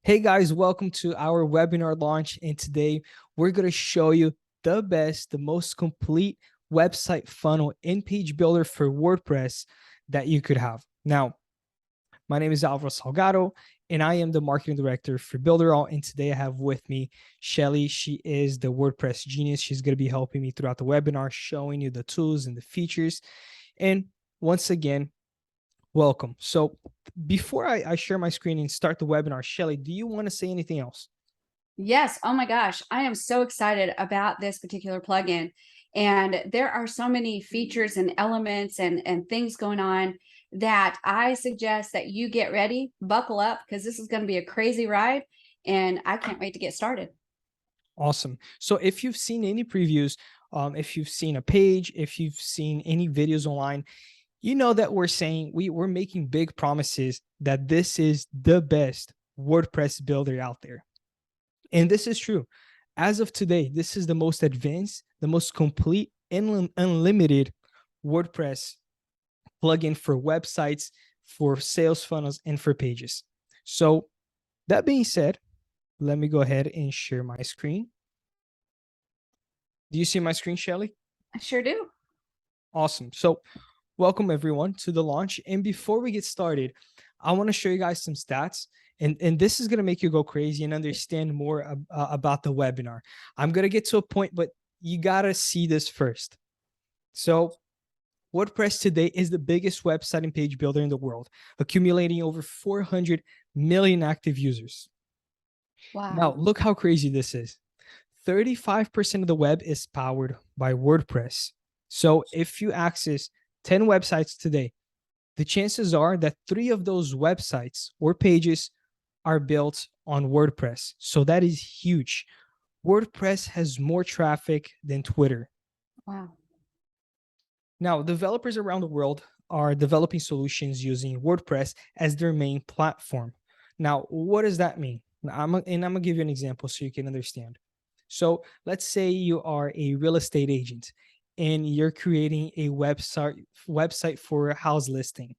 Hey guys, welcome to our webinar launch. And today we're going to show you the best, the most complete website funnel and page builder for WordPress that you could have. Now, my name is Alvaro Salgado, and I am the marketing director for Builderall. And today I have with me Shelly. She is the WordPress genius. She's going to be helping me throughout the webinar, showing you the tools and the features. And once again, welcome. So before I share my screen and start the webinar, Shelly, do you want to say anything else? Yes. Oh my gosh. I am so excited about this particular plugin. And there are so many features and elements and things going on that I suggest that you get ready, buckle up, because this is going to be a crazy ride. And I can't wait to get started. Awesome. So if you've seen any previews, if you've seen a page, if you've seen any videos online, you know that we're saying we're making big promises that this is the best WordPress builder out there. And this is true. As of today, this is the most advanced, the most complete, and unlimited WordPress plugin for websites, for sales funnels, and for pages. So that being said, let me go ahead and share my screen. Do you see my screen, Shelly? I sure do. Awesome. So welcome everyone to the launch. And before we get started, I want to show you guys some stats. And this is going to make you go crazy and understand more about the webinar. I'm going to get to a point, but you got to see this first. So WordPress today is the biggest website and page builder in the world, accumulating over 400 million active users. Now, Wow. look how crazy this is. 35% of the web is powered by WordPress. So if you access 10 websites today, the chances are that 3 of those websites or pages are built on WordPress. So that is huge. WordPress has more traffic than Twitter. Wow. Now, developers around the world are developing solutions using WordPress as their main platform. Now, what does that mean? I'm going to give you an example so you can understand. So let's say you are a real estate agent and you're creating a website for a house listing.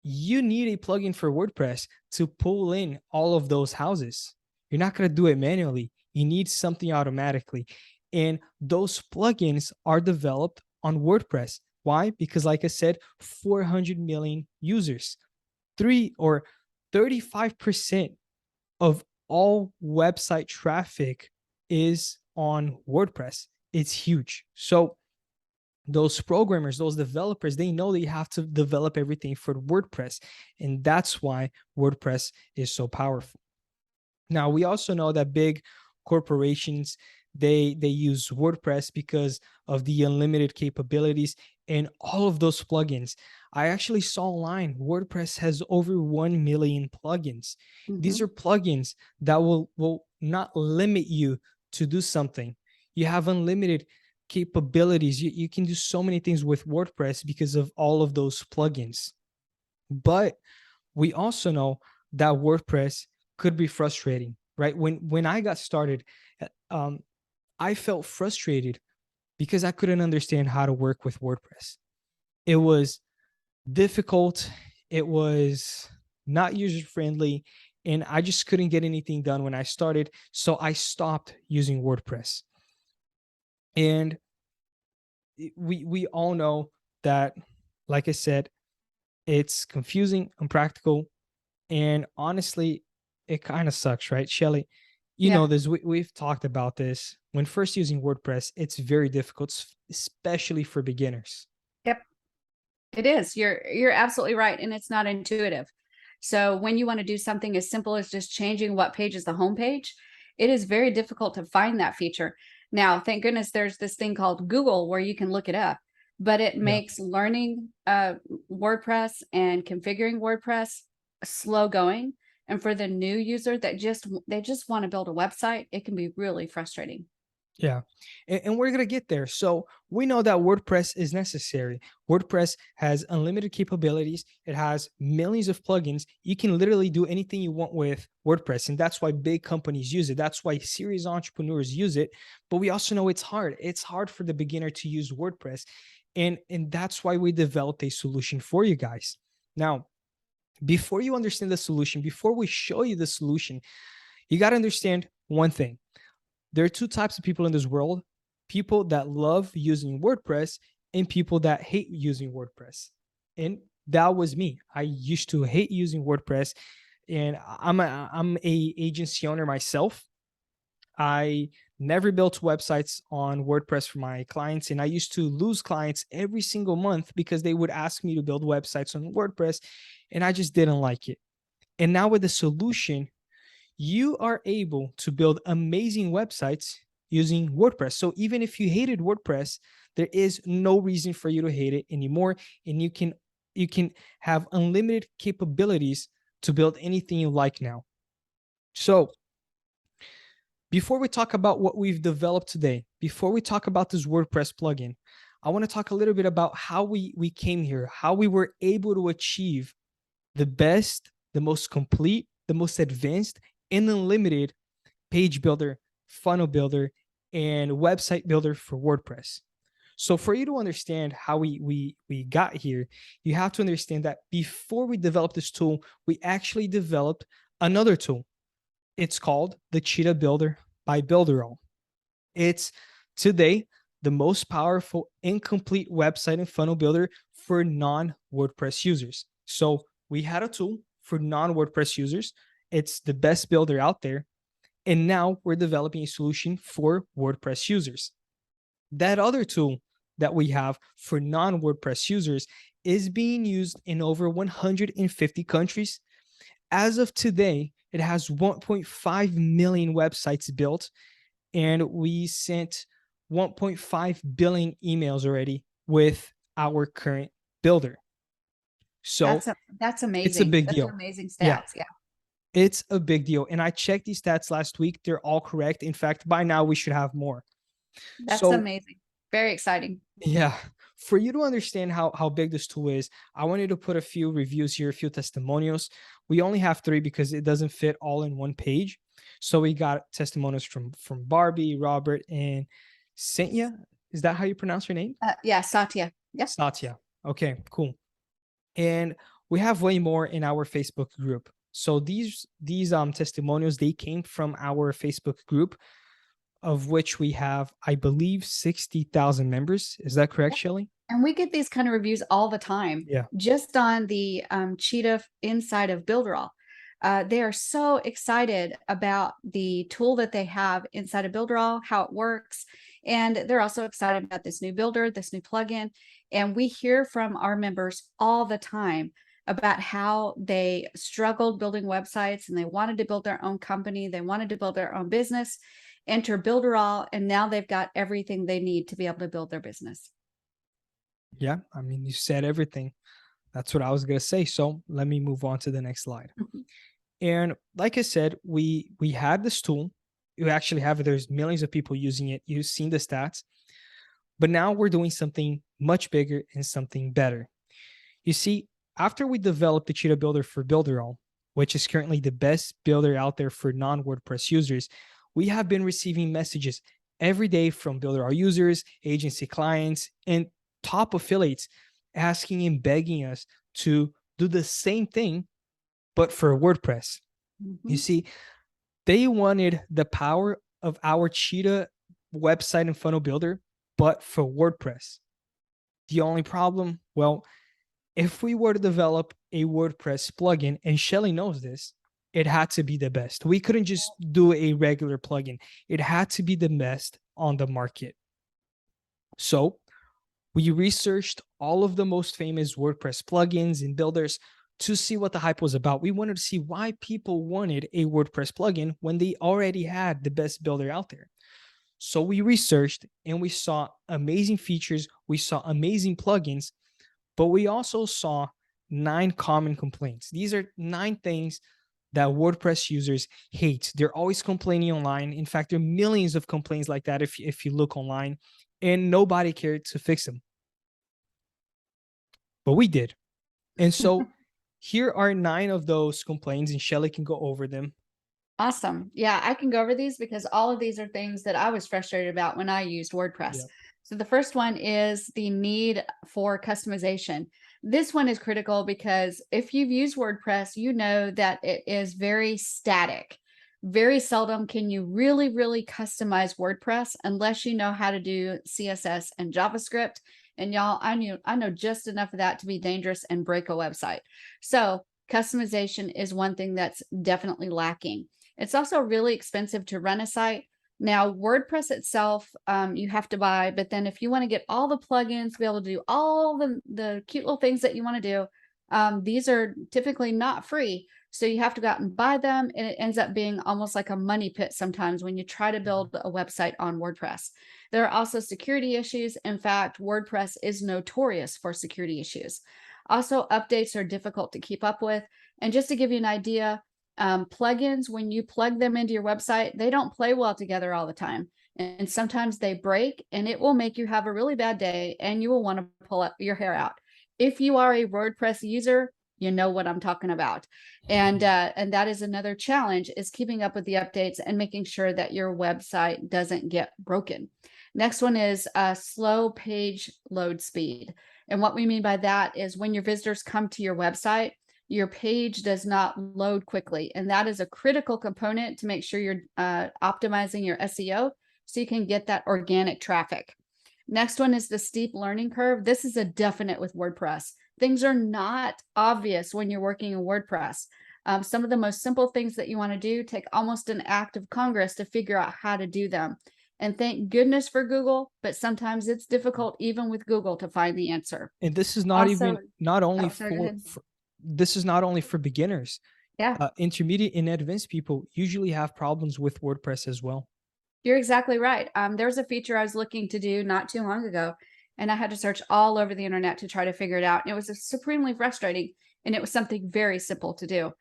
You need a plugin for WordPress to pull in all of those houses. You're not going to do it manually. You need something automatically. And those plugins are developed on WordPress. Why? Because, like I said, 400 million users, 35% of all website traffic is on WordPress. It's huge. So those programmers, those developers, they know they have to develop everything for WordPress. And that's why WordPress is so powerful. Now, we also know that big corporations, they use WordPress because of the unlimited capabilities and all of those plugins. I actually saw online WordPress has over 1 million plugins. These Hmm. are plugins that will not limit you to do something. You have unlimited capabilities. You can do so many things with WordPress because of all of those plugins. But we also know that WordPress could be frustrating, right? When I got started, um, I felt frustrated because I couldn't understand how to work with WordPress. It was difficult. It was not user friendly, and I just couldn't get anything done when I started. So I stopped using WordPress. And we all know that, like I said, it's confusing, impractical, and honestly, it kind of sucks, right, Shelly? You Yeah. know this. We've talked about this. When first using WordPress, it's very difficult, especially for beginners. Yep. It is. You're absolutely right. And it's not intuitive. So when you want to do something as simple as just changing what page is the home page, it is very difficult to find that feature. Now, thank goodness there's this thing called Google where you can look it up, but it Yeah. makes learning WordPress and configuring WordPress slow going. And for the new user that they just want to build a website, it can be really frustrating. Yeah. And we're going to get there. So we know that WordPress is necessary. WordPress has unlimited capabilities. It has millions of plugins. You can literally do anything you want with WordPress. And that's why big companies use it. That's why serious entrepreneurs use it. But we also know it's hard. It's hard for the beginner to use WordPress. And that's why we developed a solution for you guys. Now, Before you understand the solution, before we show you the solution, you got to understand one thing. There are two types of people in this world: people that love using WordPress and people that hate using WordPress. And that was me. I used to hate using WordPress, and I'm a agency owner myself. I never built websites on WordPress for my clients, and I used to lose clients every single month because they would ask me to build websites on WordPress, and I just didn't like it. And now with the solution, you are able to build amazing websites using WordPress. So even if you hated WordPress, there is no reason for you to hate it anymore, and you can have unlimited capabilities to build anything you like now. So before we talk about what we've developed today, before we talk about this WordPress plugin, I want to talk a little bit about how we came here, how we were able to achieve the best, the most complete, the most advanced, and unlimited page builder, funnel builder, and website builder for WordPress. So for you to understand how we got here, you have to understand that before we developed this tool, we actually developed another tool. It's called the Cheetah Builder by Builderall. It's today the most powerful and complete website and funnel builder for non-WordPress users. So we had a tool for non-WordPress users. It's the best builder out there. And now we're developing a solution for WordPress users. That other tool that we have for non-WordPress users is being used in over 150 countries. As of today, it has 1.5 million websites built, and we sent 1.5 billion emails already with our current builder. So That's it's a amazing. big Those are deal. amazing Yeah, stats. Yeah. it's a big deal. And I checked these stats last week. They're all correct. In fact, by now we should have more. That's So amazing. Very exciting. yeah, for you to understand how big this tool is, I wanted to put a few reviews here, a few testimonials. We only have 3 because it doesn't fit all in one page. So we got testimonials from Barbie, Robert, and Cynthia. Is that how you pronounce your name? Yeah, Satya. Yep. Satya. Okay, cool. And we have way more in our Facebook group. So these testimonials, they came from our Facebook group, of which we have, I believe, 60,000 members. Is that correct, Shelly? And we get these kind of reviews all the time, Yeah. just on the Cheetah inside of Builderall. They are so excited about the tool that they have inside of Builderall, how it works. And they're also excited about this new builder, this new plugin. And we hear from our members all the time about how they struggled building websites and they wanted to build their own company. They wanted to build their own business, enter Builderall, and now they've got everything they need to be able to build their business. Yeah, I mean, you said everything. That's what I was going to say. So let me move on to the next slide. And like I said, we had this tool. You actually have it. There's millions of people using it. You've seen the stats. But now we're doing something much bigger and something better. You see, after we developed the Cheetah Builder for Builderall, which is currently the best builder out there for non-WordPress users, we have been receiving messages every day from Builderall users, agency clients, and top affiliates asking and begging us to do the same thing, but for WordPress. You see, they wanted the power of our Cheetah website and funnel builder, but for WordPress. The only problem, well, if we were to develop a WordPress plugin, and Shelly knows this, it had to be the best. We couldn't just do a regular plugin. It had to be the best on the market. So we researched all of the most famous WordPress plugins and builders to see what the hype was about. We wanted to see why people wanted a WordPress plugin when they already had the best builder out there. So we researched and we saw amazing features. We saw amazing plugins, but we also saw 9 common complaints. These are 9 things that WordPress users hate. They're always complaining online. In fact, there are millions of complaints like that if you look online, and nobody cared to fix them. But we did. And so here are 9 of those complaints, and Shelly can go over them. Awesome. Yeah, I can go over these because all of these are things that I was frustrated about when I used WordPress. Yeah. So the first one is the need for customization. This one is critical because if you've used WordPress, you know that it is very static. Very seldom can you really customize WordPress unless you know how to do CSS and JavaScript. And y'all, I know just enough of that to be dangerous and break a website. So customization is one thing that's definitely lacking. It's also really expensive to run a site. Now, WordPress itself, you have to buy, but then if you want to get all the plugins to be able to do all the cute little things that you want to do, these are typically not free. So you have to go out and buy them, and it ends up being almost like a money pit sometimes when you try to build a website on WordPress. There are also security issues. In fact, WordPress is notorious for security issues. Also, updates are difficult to keep up with. And just to give you an idea, plugins, when you plug them into your website, they don't play well together all the time. And sometimes they break, and it will make you have a really bad day, and you will want to pull up your hair out. If you are a WordPress user, you know what I'm talking about. And that is another challenge, is keeping up with the updates and making sure that your website doesn't get broken. Next one is slow page load speed. And what we mean by that is when your visitors come to your website, your page does not load quickly. And that is a critical component to make sure you're optimizing your SEO so you can get that organic traffic. Next one is the steep learning curve. This is a definite with WordPress. Things are not obvious when you're working in WordPress. Some of the most simple things that you want to do take almost an act of Congress to figure out how to do them. And thank goodness for Google, but sometimes it's difficult even with Google to find the answer. And this is not Also, even not only oh, sorry, go ahead. this is not only for beginners. Yeah. Intermediate and advanced people usually have problems with WordPress as well. You're exactly right. There was a feature I was looking to do not too long ago, and I had to search all over the internet to try to figure it out. And it was supremely frustrating, and it was something very simple to do.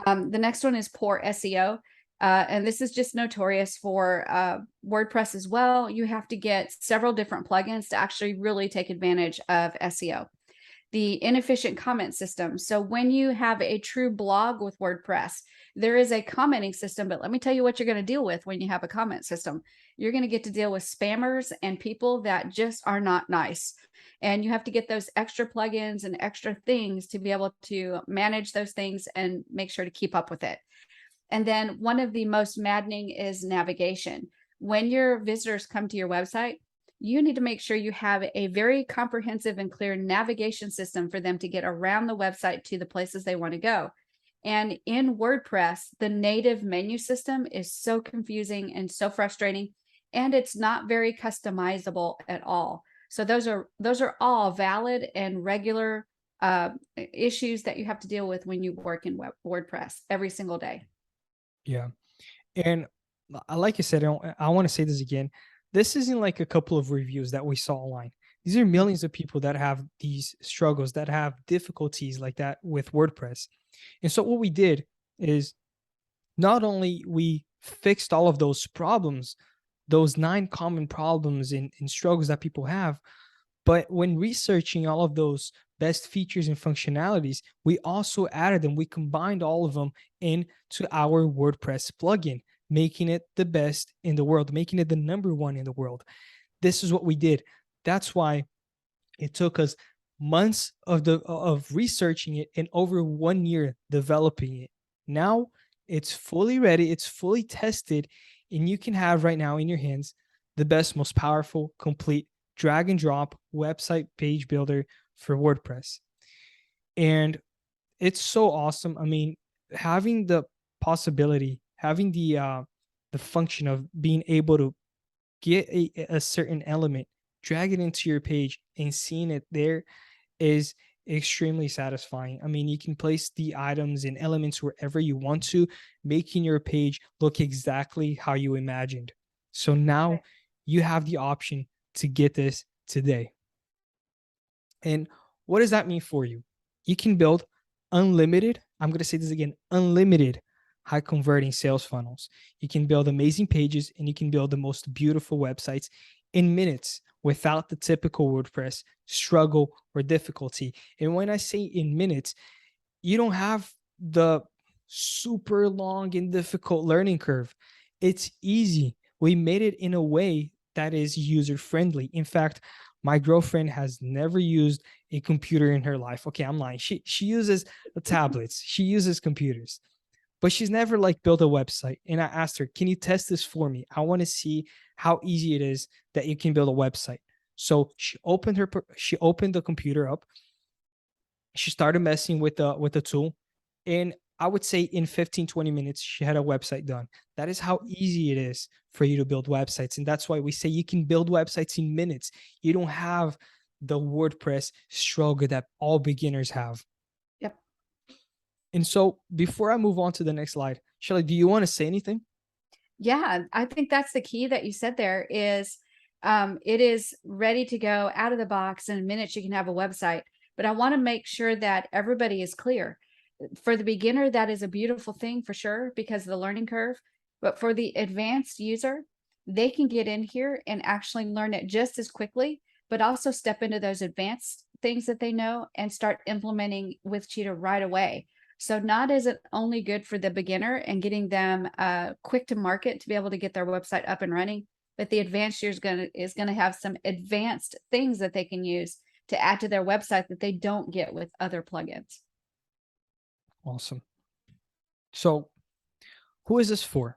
The next one is poor SEO. And this is just notorious for WordPress as well. You have to get several different plugins to actually really take advantage of SEO. The inefficient comment system. So when you have a true blog with WordPress, there is a commenting system, but let me tell you what you're going to deal with when you have a comment system. You're going to get to deal with spammers and people that just are not nice. And you have to get those extra plugins and extra things to be able to manage those things and make sure to keep up with it. And then one of the most maddening is navigation. When your visitors come to your website, you need to make sure you have a very comprehensive and clear navigation system for them to get around the website to the places they want to go. And in WordPress, the native menu system is so confusing and so frustrating, and it's not very customizable at all. So those are all valid and regular issues that you have to deal with when you work in WordPress every single day. Yeah. And like I said, I want to say this again. This isn't like a couple of reviews that we saw online. These are millions of people that have these struggles, that have difficulties like that with WordPress. And so what we did is not only we fixed all of those problems, those 9 common problems and struggles that people have, but when researching all of those best features and functionalities, we also added them. We combined all of them into our WordPress plugin, making it the best in the world, making it the #1 in the world. This is what we did. That's why it took us months of researching it and over 1 year developing it. Now it's fully ready, it's fully tested, and you can have right now in your hands the best, most powerful, complete drag and drop website page builder for WordPress. And it's so awesome. I mean, having the possibility, having the function of being able to get a certain element, drag it into your page, and seeing it there is extremely satisfying. I mean, you can place the items and elements wherever you want to, making your page look exactly how you imagined. So now you have the option to get this today. And what does that mean for you? You can build unlimited, I'm going to say this again, unlimited high converting sales funnels. You can build amazing pages, and you can build the most beautiful websites in minutes without the typical WordPress struggle or difficulty. And when I say in minutes, you don't have the super long and difficult learning curve. It's easy. We made it in a way that is user friendly. In fact, my girlfriend has never used a computer in her life. Okay, I'm lying. She uses tablets. She uses computers, but she's never like built a website. And I asked her, "Can you test this for me? I want to see how easy it is that you can build a website." So she opened the computer up. She started messing with the tool, and I would say in 15-20 minutes she had a website done. That is how easy it is for you to build websites, and that's why we say you can build websites in minutes. You don't have the WordPress struggle that all beginners have. Yep. And so before I move on to the next slide, Shelly, do you want to say anything? Yeah, I think that's the key that you said there is it is ready to go out of the box in a minute. You can have a website, but I want to make sure that everybody is clear. For the beginner, that is a beautiful thing for sure because of the learning curve. But for the advanced user, they can get in here and actually learn it just as quickly, but also step into those advanced things that they know and start implementing with Cheetah right away. So not is it only good for the beginner and getting them quick to market to be able to get their website up and running, but the advanced user is gonna have some advanced things that they can use to add to their website that they don't get with other plugins. Awesome. So who is this for?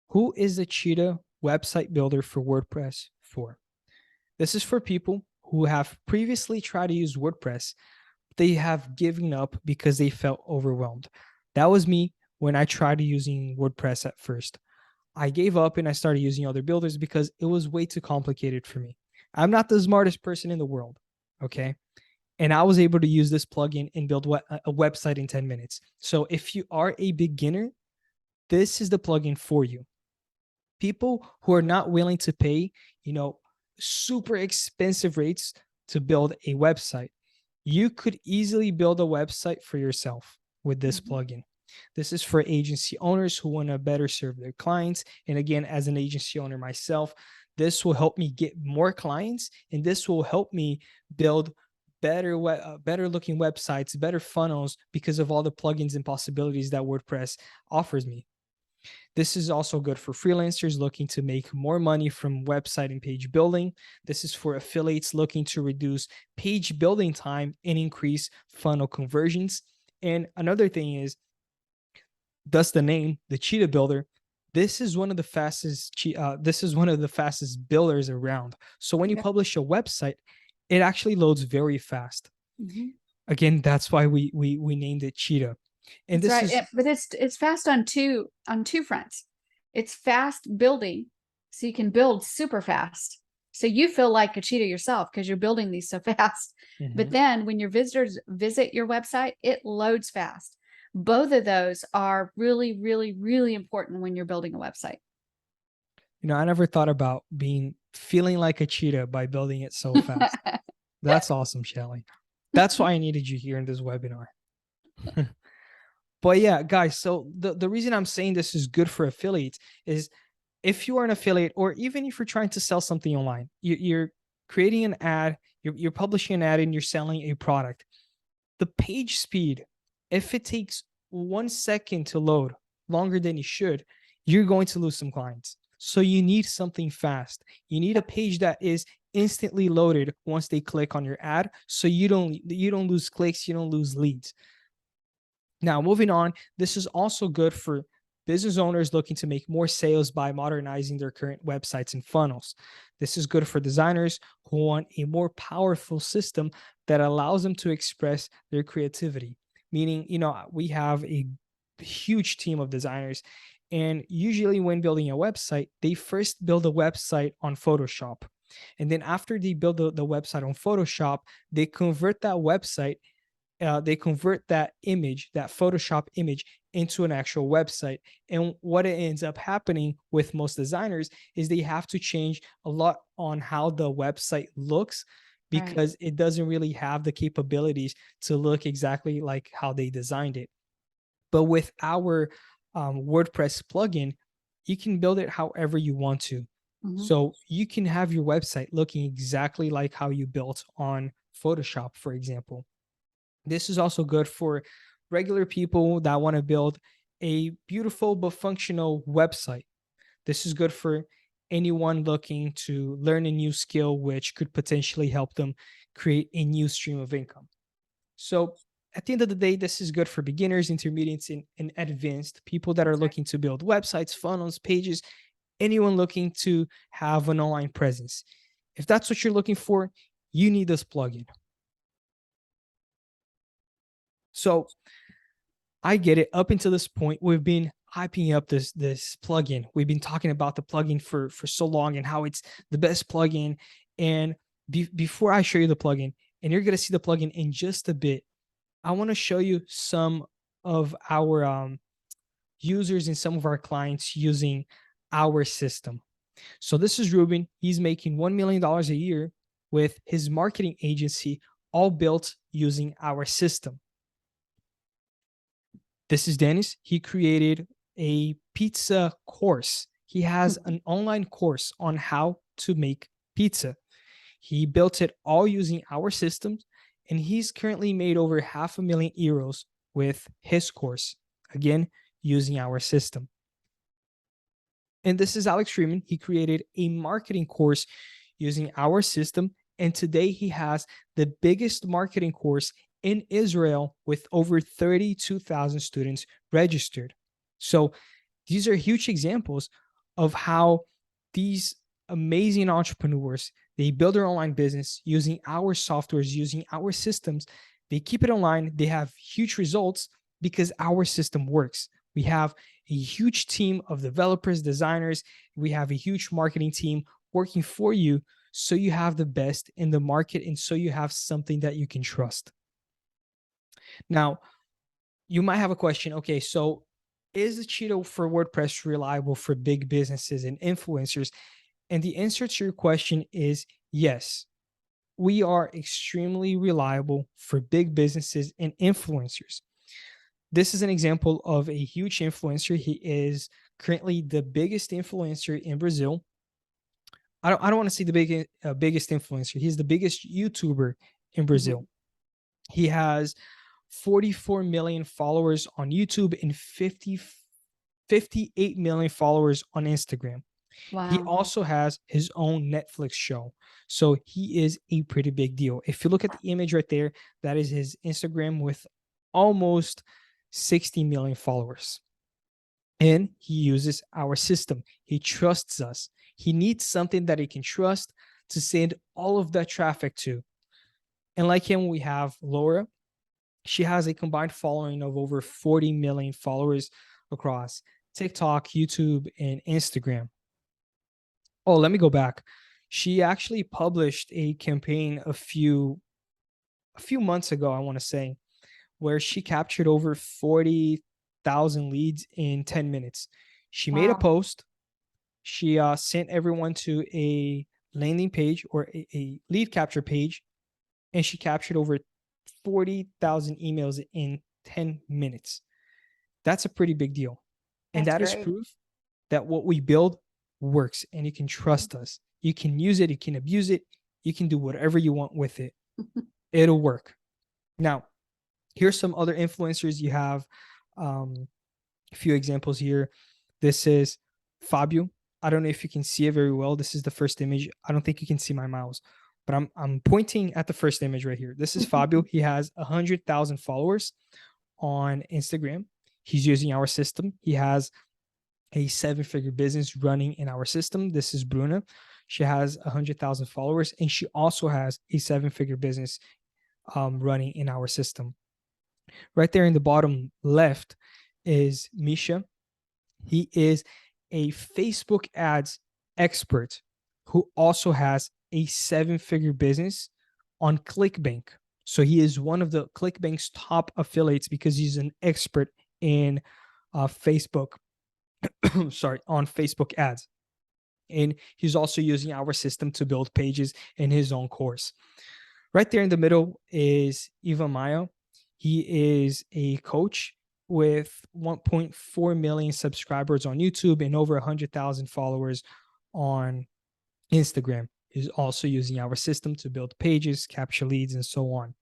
Who is the Cheetah website builder for WordPress for? This is for people who have previously tried to use WordPress. They have given up because they felt overwhelmed. That was me when I tried using WordPress at first. I gave up and I started using other builders because it was way too complicated for me. I'm not the smartest person in the world, okay? And I was able to use this plugin and build a website in 10 minutes. So if you are a beginner, this is the plugin for you. People who are not willing to pay, super expensive rates to build a website, you could easily build a website for yourself with this plugin. This is for agency owners who want to better serve their clients. And again, as an agency owner myself, this will help me get more clients, and this will help me build better looking websites, better funnels because of all the plugins and possibilities that WordPress offers me. This is also good for freelancers looking to make more money from website and page building. This is for affiliates looking to reduce page building time and increase funnel conversions. And another thing is, thus the name, the Cheetah Builder. This is one of the fastest. This is one of the fastest builders around. So when you publish a website, it actually loads very fast. Again, that's why we named it Cheetah. And That's this right. is But it's fast on two fronts. It's fast building, so you can build super fast. So you feel like a cheetah yourself because you're building these so fast. But then when your visitors visit your website, it loads fast. Both of those are really, really, really important when you're building a website. I never thought about feeling like a cheetah by building it so fast. That's awesome, Shelly. That's why I needed you here in this webinar. But yeah, guys, so the reason I'm saying this is good for affiliates is if you are an affiliate, or even if you're trying to sell something online, you're creating an ad, you're publishing an ad, and you're selling a product. The page speed, if it takes 1 second to load longer than it should, you're going to lose some clients. So you need something fast. You need a page that is instantly loaded once they click on your ad, so you don't lose clicks, you don't lose leads. Now, moving on, this is also good for business owners looking to make more sales by modernizing their current websites and funnels. This is good for designers who want a more powerful system that allows them to express their creativity. Meaning, we have a huge team of designers, and usually when building a website, they first build a website on Photoshop. And then after they build the website on Photoshop, they convert that image, that Photoshop image, into an actual website. And what it ends up happening with most designers is they have to change a lot on how the website looks because it doesn't really have the capabilities to look exactly like how they designed it. But with our WordPress plugin, you can build it however you want to. So you can have your website looking exactly like how you built on Photoshop, for example. This is also good for regular people that want to build a beautiful but functional website. This is good for anyone looking to learn a new skill which could potentially help them create a new stream of income. So at the end of the day, this is good for beginners, intermediates, and advanced people that are That's right. looking to build websites, funnels, pages, anyone looking to have an online presence. If that's what you're looking for, you need this plugin. So I get it. Up until this point, we've been hyping up this plugin. We've been talking about the plugin for so long and how it's the best plugin. And before I show you the plugin, and you're gonna see the plugin in just a bit, I want to show you some of our users and some of our clients using our system. So this is Ruben. He's making $1 million a year with his marketing agency, all built using our system. This is Dennis. He created a pizza course. He has an online course on how to make pizza. He built it all using our systems, and he's currently made over €500,000 with his course, again, using our system. And this is Alex Freeman. He created a marketing course using our system, and today he has the biggest marketing course in Israel with over 32,000 students registered. So these are huge examples of how these amazing entrepreneurs, they build their online business using our softwares, using our systems. They keep it online. They have huge results because our system works. We have a huge team of developers, designers. We have a huge marketing team working for you, so you have the best in the market, and so you have something that you can trust. Now, you might have a question. Okay, so is the Cheetah for WordPress reliable for big businesses and influencers? And the answer to your question is yes. We are extremely reliable for big businesses and influencers. This is an example of a huge influencer. He is currently the biggest influencer in Brazil. I don't want to say the biggest influencer. He's the biggest YouTuber in Brazil. Mm-hmm. He has 44 million followers on YouTube and 58 million followers on Instagram. Wow. He also has his own Netflix show. So he is a pretty big deal. If you look at the image right there, that is his Instagram with almost 60 million followers. And he uses our system. He trusts us. He needs something that he can trust to send all of that traffic to. And like him, we have Laura. She has a combined following of over 40 million followers across TikTok, YouTube, and Instagram. Oh, let me go back. She actually published a campaign a few months ago, I want to say, where she captured over 40,000 leads in 10 minutes. She made a post. She sent everyone to a landing page or a lead capture page, and she captured over 40,000 emails in 10 minutes. That's a pretty big deal. And that is proof that what we build works, and you can trust us. You can use it, you can abuse it, you can do whatever you want with it. It'll work. Now, here's some other influencers. You have a few examples here. This is Fabio. I don't know if you can see it very well. This is the first image. I don't think you can see my mouse, but I'm pointing at the first image right here. This is Fabio. He has 100,000 followers on Instagram. He's using our system. He has a 7-figure business running in our system. This is Bruna. She has 100,000 followers, and she also has a 7-figure business running in our system. Right there in the bottom left is Misha. He is a Facebook ads expert who also has a 7-figure business on ClickBank. So he is one of the ClickBank's top affiliates because he's an expert in Facebook, on Facebook ads. And he's also using our system to build pages in his own course. Right there in the middle is Ivan Maia. He is a coach with 1.4 million subscribers on YouTube and over 100,000 followers on Instagram. He's also using our system to build pages, capture leads, and so on.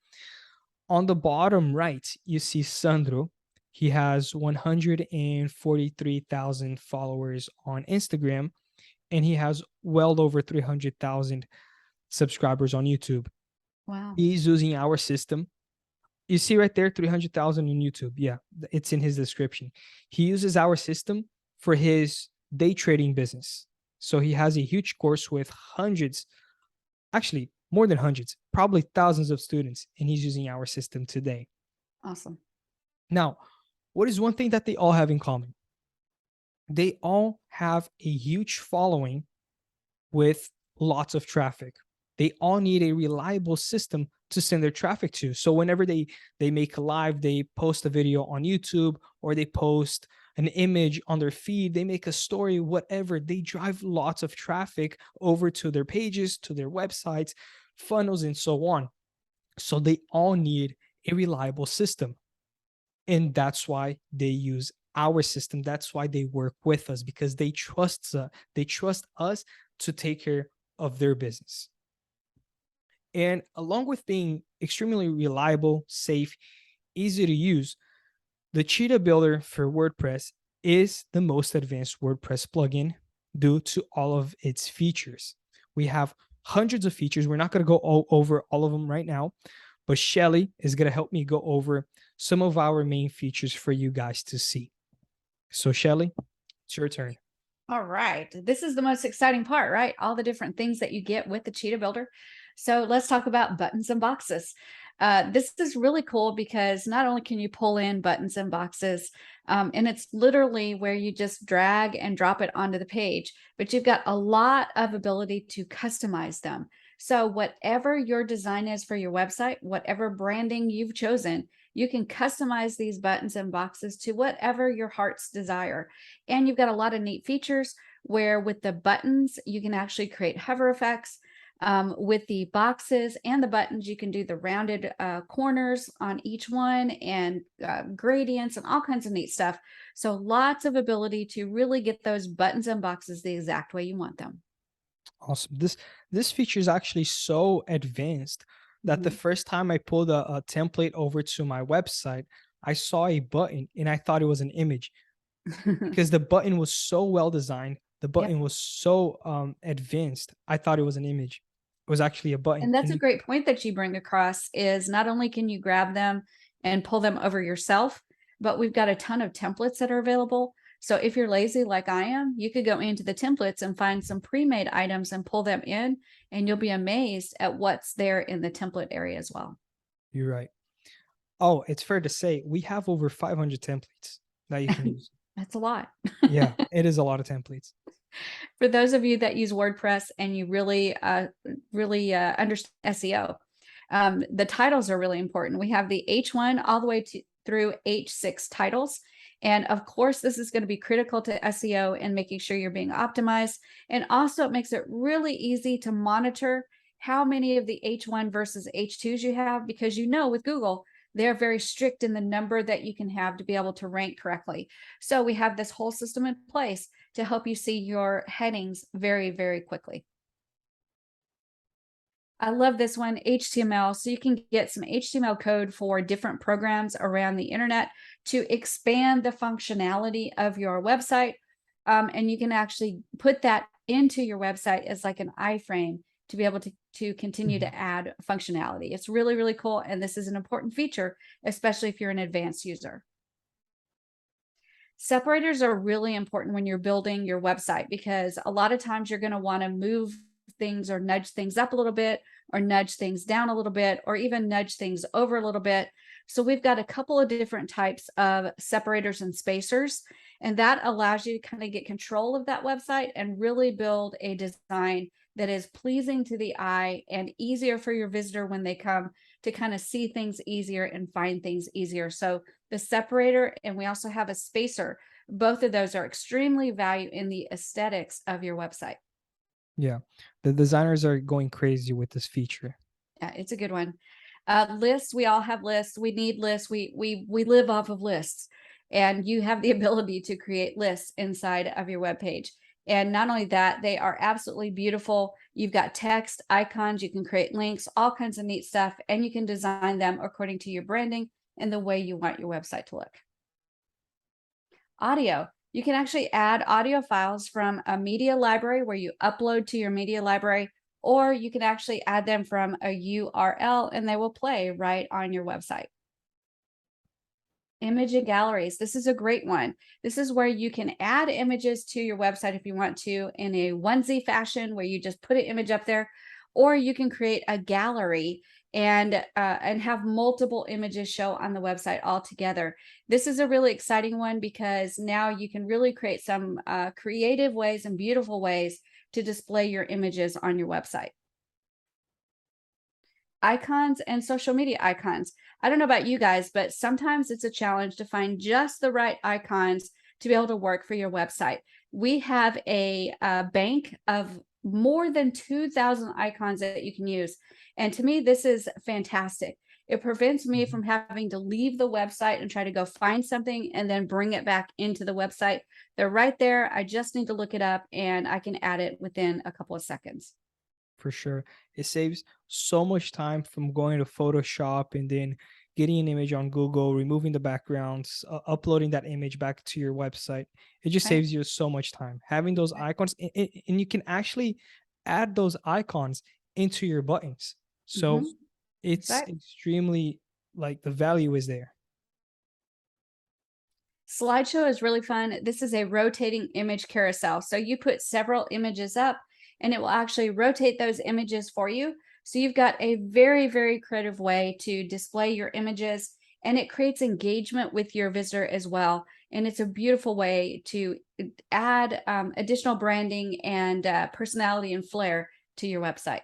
On the bottom right, you see Sandro. He has 143,000 followers on Instagram, and he has well over 300,000 subscribers on YouTube. Wow. He's using our system. You see right there, 300,000 on YouTube. Yeah, it's in his description. He uses our system for his day trading business. So he has a huge course with hundreds, actually more than hundreds, probably thousands of students, and he's using our system today. Awesome. Now, what is one thing that they all have in common? They all have a huge following with lots of traffic. They all need a reliable system to send their traffic to. So whenever they make a live, they post a video on YouTube, or they post an image on their feed, they make a story, whatever, they drive lots of traffic over to their pages, to their websites, funnels, and so on. So they all need a reliable system. And that's why they use our system. That's why they work with us, because they trust us to take care of their business. And along with being extremely reliable, safe, easy to use, the Cheetah Builder for WordPress is the most advanced WordPress plugin due to all of its features. We have hundreds of features. We're not going to go over all of them right now, but Shelly is going to help me go over some of our main features for you guys to see. So Shelly, it's your turn. All right. This is the most exciting part, right? All the different things that you get with the Cheetah Builder. So let's talk about buttons and boxes. This is really cool because not only can you pull in buttons and boxes, and it's literally where you just drag and drop it onto the page, but you've got a lot of ability to customize them. So whatever your design is for your website, whatever branding you've chosen, you can customize these buttons and boxes to whatever your heart's desire. And you've got a lot of neat features where with the buttons, you can actually create hover effects. With the boxes and the buttons, you can do the rounded corners on each one, and gradients and all kinds of neat stuff. So lots of ability to really get those buttons and boxes the exact way you want them. Awesome. This feature is actually so advanced that the Mhm. first time I pulled a template over to my website, I saw a button and I thought it was an image, because the button was so well designed. The Yep. button was so advanced. I thought it was an image. It was actually a button. And that's And a great point that you bring across, is not only can you grab them and pull them over yourself, but we've got a ton of templates that are available. So if you're lazy like I am, you could go into the templates and find some pre-made items and pull them in, and you'll be amazed at what's there in the template area as well. you're right. Oh, it's fair to say we have over 500 templates that you can use. That's a lot. Yeah, it is a lot of templates. For those of you that use WordPress and you really understand SEO, the titles are really important. We have the H1 all the way through H6 titles. And of course, this is going to be critical to SEO and making sure you're being optimized. And also, it makes it really easy to monitor how many of the H1 versus H2s you have, because with Google, they're very strict in the number that you can have to be able to rank correctly. So we have this whole system in place to help you see your headings very, very quickly. I love this one, HTML. So you can get some HTML code for different programs around the internet to expand the functionality of your website. And you can actually put that into your website as like an iframe to be able to continue Mhm. to add functionality. It's really, really cool. And this is an important feature, especially if you're an advanced user. Separators are really important when you're building your website, because a lot of times you're going to want to move things or nudge things up a little bit, or nudge things down a little bit, or even nudge things over a little bit. So we've got a couple of different types of separators and spacers, and that allows you to kind of get control of that website and really build a design that is pleasing to the eye and easier for your visitor when they come to kind of see things easier and find things easier. So the separator, and we also have a spacer. Both of those are extremely valued in the aesthetics of your website. Yeah, the designers are going crazy with this feature. Yeah, it's a good one. Lists, we all have lists. We need lists. We live off of lists, and you have the ability to create lists inside of your web page. And not only that, they are absolutely beautiful. You've got text, icons, you can create links, all kinds of neat stuff, and you can design them according to your branding and the way you want your website to look. Audio. You can actually add audio files from a media library where you upload to your media library, or you can actually add them from a URL and they will play right on your website. Image and galleries. This is a great one. This is where you can add images to your website if you want to in a onesie fashion where you just put an image up there, or you can create a gallery and have multiple images show on the website all together. This is a really exciting one because now you can really create some creative ways and beautiful ways to display your images on your website. Icons and social media icons. I don't know about you guys, but sometimes it's a challenge to find just the right icons to be able to work for your website. We have a bank of more than 2,000 icons that you can use. And to me, this is fantastic. It prevents me Mhm. from having to leave the website and try to go find something and then bring it back into the website. They're right there. I just need to look it up and I can add it within a couple of seconds. For sure. It saves so much time from going to Photoshop and then getting an image on Google, removing the backgrounds, uploading that image back to your website. It just Right. saves you so much time. Having those icons, and you can actually add those icons into your buttons. So Mm-hmm. That's it's right. extremely like the value is there. Slideshow is really fun. This is a rotating image carousel. So you put several images up and it will actually rotate those images for you. So you've got a very, very creative way to display your images and it creates engagement with your visitor as well. And it's a beautiful way to add additional branding and personality and flair to your website.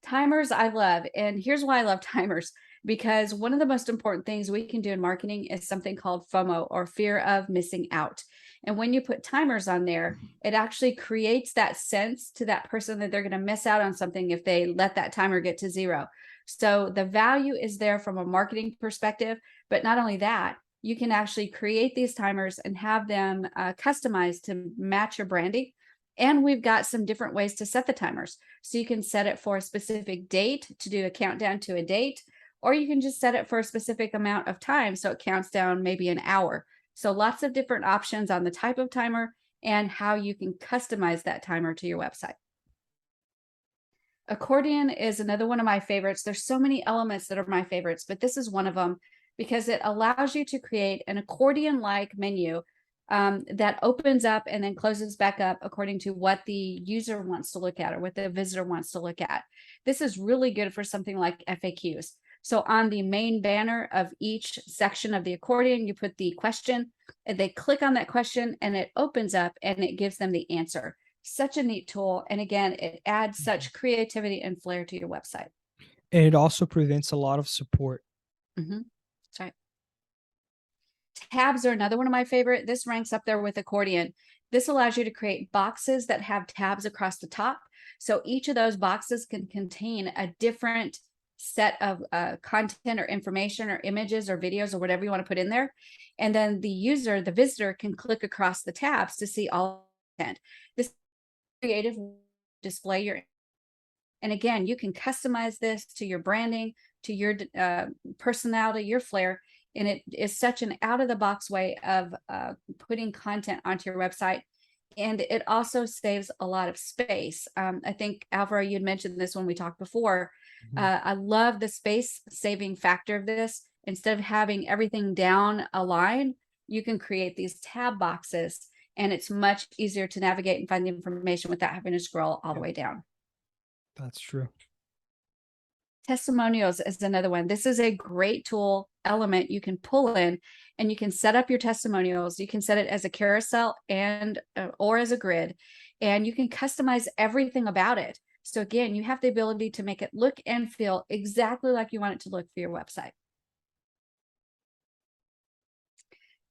Timers I love, and here's why I love timers, because one of the most important things we can do in marketing is something called FOMO or fear of missing out. And when you put timers on there, it actually creates that sense to that person that they're going to miss out on something if they let that timer get to zero. So the value is there from a marketing perspective, but not only that, you can actually create these timers and have them customized to match your branding. And we've got some different ways to set the timers. So you can set it for a specific date to do a countdown to a date, or you can just set it for a specific amount of time. So it counts down maybe an hour. So lots of different options on the type of timer and how you can customize that timer to your website. Accordion is another one of my favorites. There's so many elements that are my favorites, but this is one of them because it allows you to create an accordion-like menu that opens up and then closes back up according to what the user wants to look at or what the visitor wants to look at. This is really good for something like FAQs. So on the main banner of each section of the accordion, you put the question and they click on that question and it opens up and it gives them the answer. Such a neat tool. And again, it adds Mhm. such creativity and flair to your website. And it also prevents a lot of support. Mhm. That's right. Tabs are another one of my favorite. This ranks up there with accordion. This allows you to create boxes that have tabs across the top. So each of those boxes can contain a different set of content or information or images or videos or whatever you want to put in there. And then the user, the visitor, can click across the tabs to see all content. This creative display your and again, you can customize this to your branding, to your personality, your flair. And it is such an out of the box way of putting content onto your website. And it also saves a lot of space. I think, Alvaro, you had mentioned this when we talked before. Mhm. I love the space saving factor of this. Instead of having everything down a line, you can create these tab boxes and it's much easier to navigate and find the information without having to scroll all the Yep, way down. that's true. Testimonials is another one. This is a great tool element you can pull in and you can set up your testimonials. You can set it as a carousel and or as a grid and you can customize everything about it. So again, you have the ability to make it look and feel exactly like you want it to look for your website.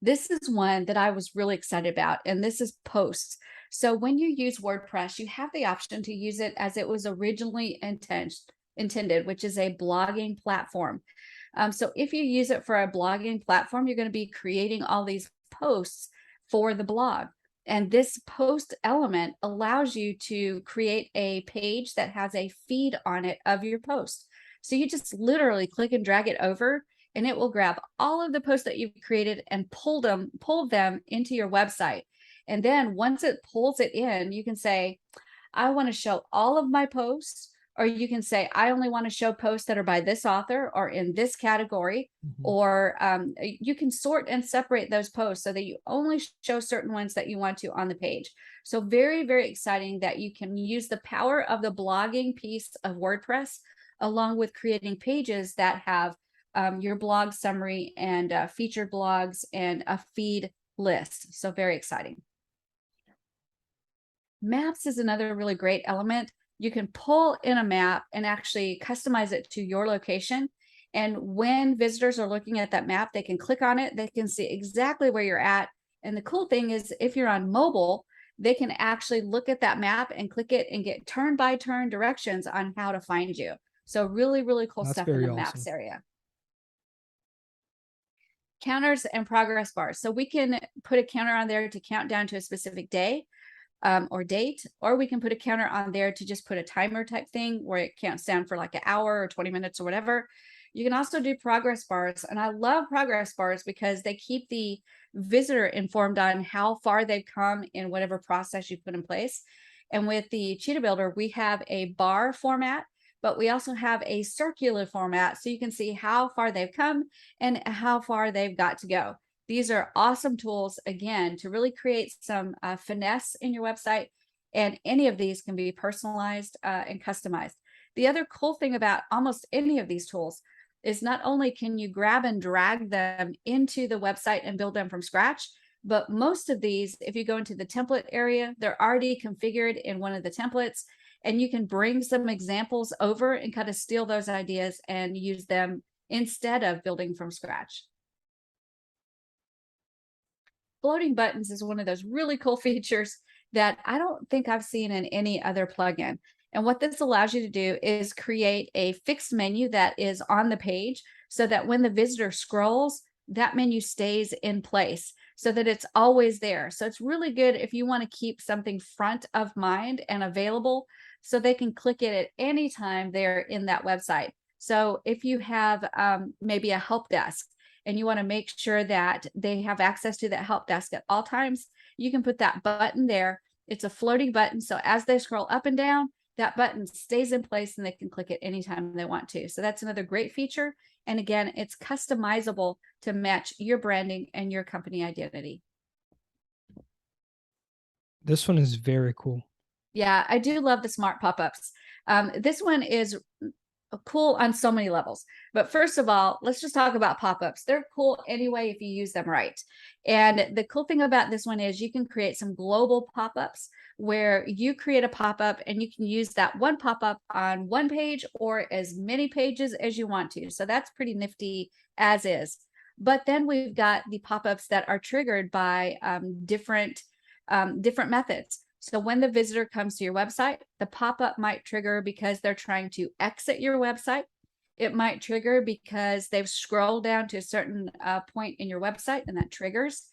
This is one that I was really excited about, and this is posts. So when you use WordPress, you have the option to use it as it was originally intended, which is a blogging platform. So if you use it for a blogging platform, you're going to be creating all these posts for the blog. And this post element allows you to create a page that has a feed on it of your post. So you just literally click and drag it over and it will grab all of the posts that you've created and pull them into your website. And then once it pulls it in, you can say, I want to show all of my posts, or you can say, I only want to show posts that are by this author or in this category, Mhm. or you can sort and separate those posts so that you only show certain ones that you want to on the page. So very, very exciting that you can use the power of the blogging piece of WordPress along with creating pages that have your blog summary and featured blogs and a feed list. So very exciting. Maps is another really great element. You can pull in a map and actually customize it to your location. And when visitors are looking at that map, they can click on it, they can see exactly where you're at. And the cool thing is, if you're on mobile, they can actually look at that map and click it and get turn by turn directions on how to find you. So really, really cool That's stuff in very the maps awesome. area. Counters and progress bars. So we can put a counter on there to count down to a specific day or date, or we can put a counter on there to just put a timer type thing where it counts down for like an hour or 20 minutes or whatever. You can also do progress bars. And I love progress bars because they keep the visitor informed on how far they've come in whatever process you put in place. And with the Cheetah Builder, we have a bar format, but we also have a circular format. So you can see how far they've come and how far they've got to go. These are awesome tools, again, to really create some finesse in your website. And any of these can be personalized and customized. The other cool thing about almost any of these tools is not only can you grab and drag them into the website and build them from scratch, but most of these, if you go into the template area, they're already configured in one of the templates, and you can bring some examples over and kind of steal those ideas and use them instead of building from scratch. Floating buttons is one of those really cool features that I don't think I've seen in any other plugin. And what this allows you to do is create a fixed menu that is on the page so that when the visitor scrolls, that menu stays in place so that it's always there. So it's really good if you want to keep something front of mind and available so they can click it at any time they're in that website. So if you have maybe a help desk and you want to make sure that they have access to that help desk at all times, you can put that button there. It's a floating button. So as they scroll up and down, that button stays in place and they can click it anytime they want to. So that's another great feature. And again, it's customizable to match your branding and your company identity. This one is very cool. Yeah, I do love the smart pop-ups. This one is cool on so many levels. But first of all, let's just talk about pop-ups. They're cool anyway if you use them right. And the cool thing about this one is you can create some global pop-ups where you create a pop-up and you can use that one pop-up on one page or as many pages as you want to. So that's pretty nifty as is. But then we've got the pop-ups that are triggered by different methods. So when the visitor comes to your website, the pop-up might trigger because they're trying to exit your website. It might trigger because they've scrolled down to a certain point in your website and that triggers.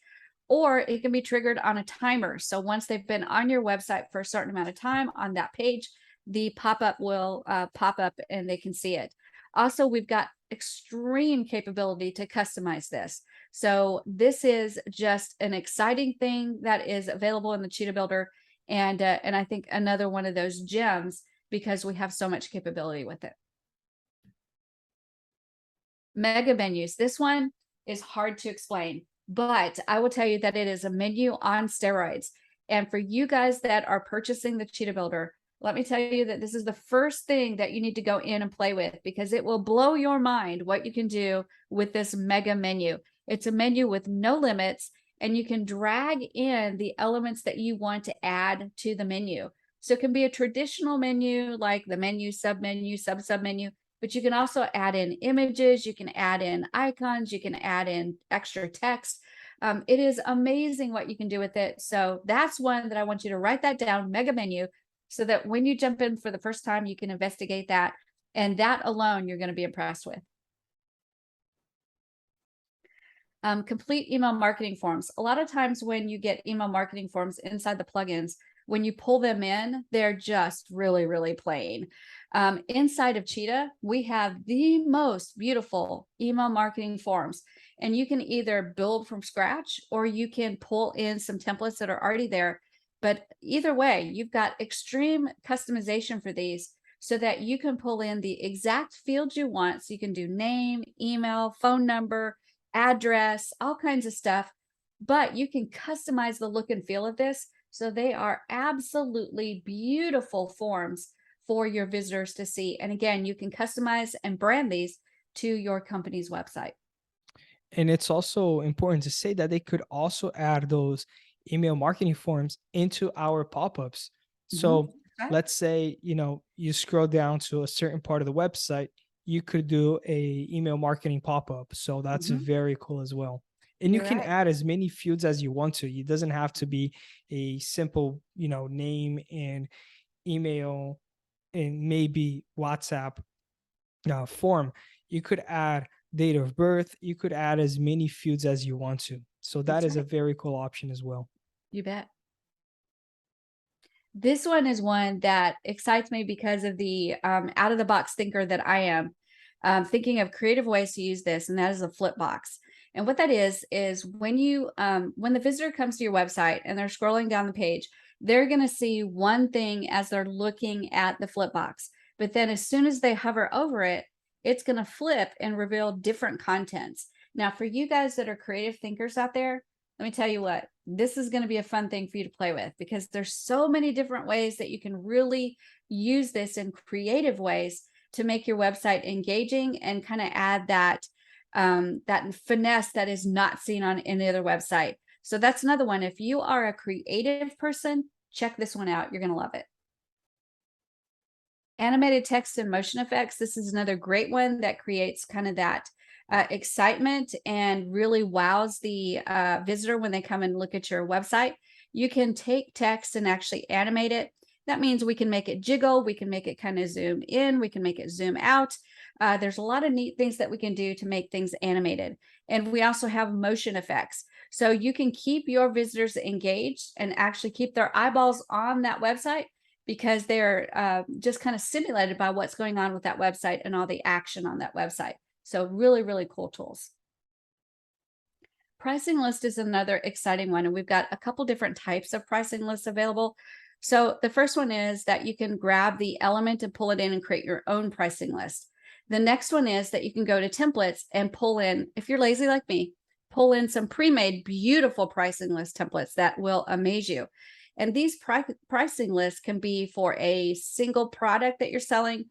Or it can be triggered on a timer. So once they've been on your website for a certain amount of time on that page, the pop-up will pop up and they can see it. Also, we've got extreme capability to customize this. So this is just an exciting thing that is available in the Cheetah Builder. And I think another one of those gems because we have so much capability with it. Mega menus. This one is hard to explain, but I will tell you that it is a menu on steroids. And for you guys that are purchasing the Cheetah Builder, let me tell you that this is the first thing that you need to go in and play with because it will blow your mind what you can do with this mega menu. It's a menu with no limits, and you can drag in the elements that you want to add to the menu. So it can be a traditional menu like the menu, submenu, sub-submenu, but you can also add in images, you can add in icons, you can add in extra text. It is amazing what you can do with it. So that's one that I want you to write that down, mega menu, so that when you jump in for the first time, you can investigate that. And that alone, you're going to be impressed with. Complete email marketing forms. A lot of times when you get email marketing forms inside the plugins, when you pull them in, they're just really, really plain. Inside of Cheetah, we have the most beautiful email marketing forms, and you can either build from scratch or you can pull in some templates that are already there. But either way, you've got extreme customization for these so that you can pull in the exact fields you want. So you can do name, email, phone number, address, all kinds of stuff, but you can customize the look and feel of this. So they are absolutely beautiful forms for your visitors to see. And again, you can customize and brand these to your company's website. And it's also important to say that they could also add those email marketing forms into our pop-ups. So Right. let's say, you scroll down to a certain part of the website, you could do a email marketing pop-up. So that's Mhm. very cool as well. And you You're can right. add as many fields as you want to. It doesn't have to be a simple, name and email and maybe WhatsApp form. You could add date of birth. You could add as many fields as you want to. So that That's is a right. very cool option as well. You bet. This one is one that excites me because of the out of the box thinker that I am. Thinking of creative ways to use this, and that is a flip box. And what that is when the visitor comes to your website and they're scrolling down the page, they're going to see one thing as they're looking at the flip box. But then as soon as they hover over it, it's going to flip and reveal different contents. Now, for you guys that are creative thinkers out there, let me tell you what, this is going to be a fun thing for you to play with because there's so many different ways that you can really use this in creative ways to make your website engaging and kind of add that finesse that is not seen on any other website. So that's another one. If you are a creative person, check this one out. You're going to love it. Animated text and motion effects. This is another great one that creates kind of that excitement and really wows the visitor when they come and look at your website. You can take text and actually animate it. That means we can make it jiggle. We can make it kind of zoom in. We can make it zoom out. There's a lot of neat things that we can do to make things animated. And we also have motion effects. So you can keep your visitors engaged and actually keep their eyeballs on that website because they're just kind of stimulated by what's going on with that website and all the action on that website. So really, really cool tools. Pricing list is another exciting one. And we've got a couple different types of pricing lists available. So the first one is that you can grab the element and pull it in and create your own pricing list. The next one is that you can go to templates and pull in, if you're lazy like me, pull in some pre-made beautiful pricing list templates that will amaze you. And these pricing lists can be for a single product that you're selling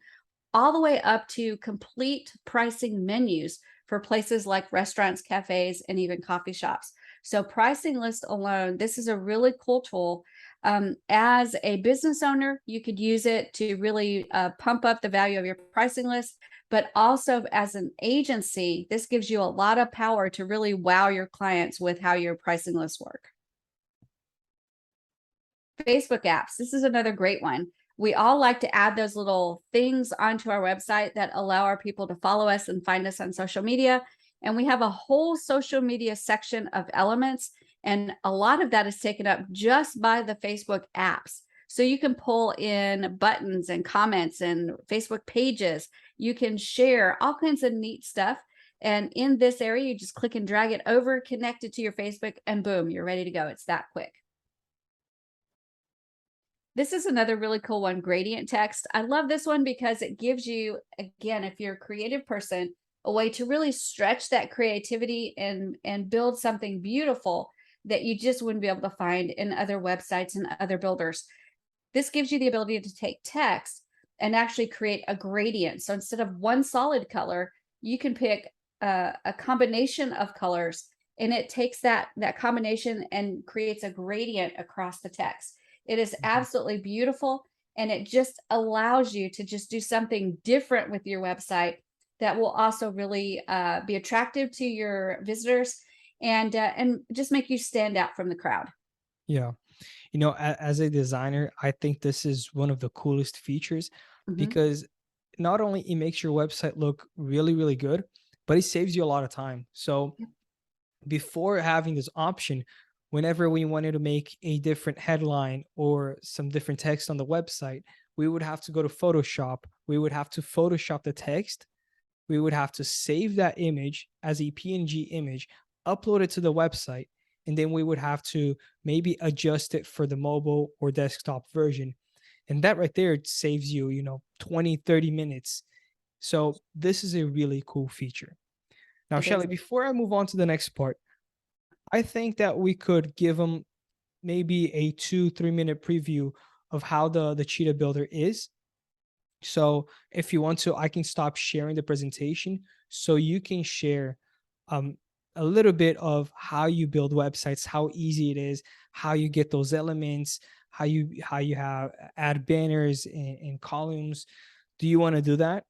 all the way up to complete pricing menus for places like restaurants, cafes, and even coffee shops. So pricing list alone, this is a really cool tool. As a business owner, you could use it to really pump up the value of your pricing list, but also as an agency, this gives you a lot of power to really wow your clients with how your pricing lists work. Facebook apps. This is another great one. We all like to add those little things onto our website that allow our people to follow us and find us on social media. And we have a whole social media section of elements. And a lot of that is taken up just by the Facebook apps. So you can pull in buttons and comments and Facebook pages. You can share all kinds of neat stuff. And in this area, you just click and drag it over, connect it to your Facebook, and boom, you're ready to go. It's that quick. This is another really cool one, gradient text. I love this one because it gives you, again, if you're a creative person, a way to really stretch that creativity and build something beautiful that you just wouldn't be able to find in other websites and other builders. This gives you the ability to take text and actually create a gradient. So instead of one solid color, you can pick a combination of colors, and it takes that combination and creates a gradient across the text. It is Mhm. absolutely beautiful, and it just allows you to just do something different with your website that will also really be attractive to your visitors and just make you stand out from the crowd. Yeah. As a designer, I think this is one of the coolest features Mhm. because not only it makes your website look really, really good, but it saves you a lot of time. So before having this option, whenever we wanted to make a different headline or some different text on the website, we would have to go to Photoshop. We would have to Photoshop the text. We would have to save that image as a PNG image, upload it to the website, and then we would have to maybe adjust it for the mobile or desktop version. And that right there saves you, 20, 30 minutes. So this is a really cool feature. Now, It is. Shelly, before I move on to the next part, I think that we could give them maybe a 2, 3 minute preview of how the cheetah builder is. So if you want to, I can stop sharing the presentation so you can share um, a little bit of how you build websites, how easy it is, how you get those elements, how you have add banners and columns. Do you want to do that?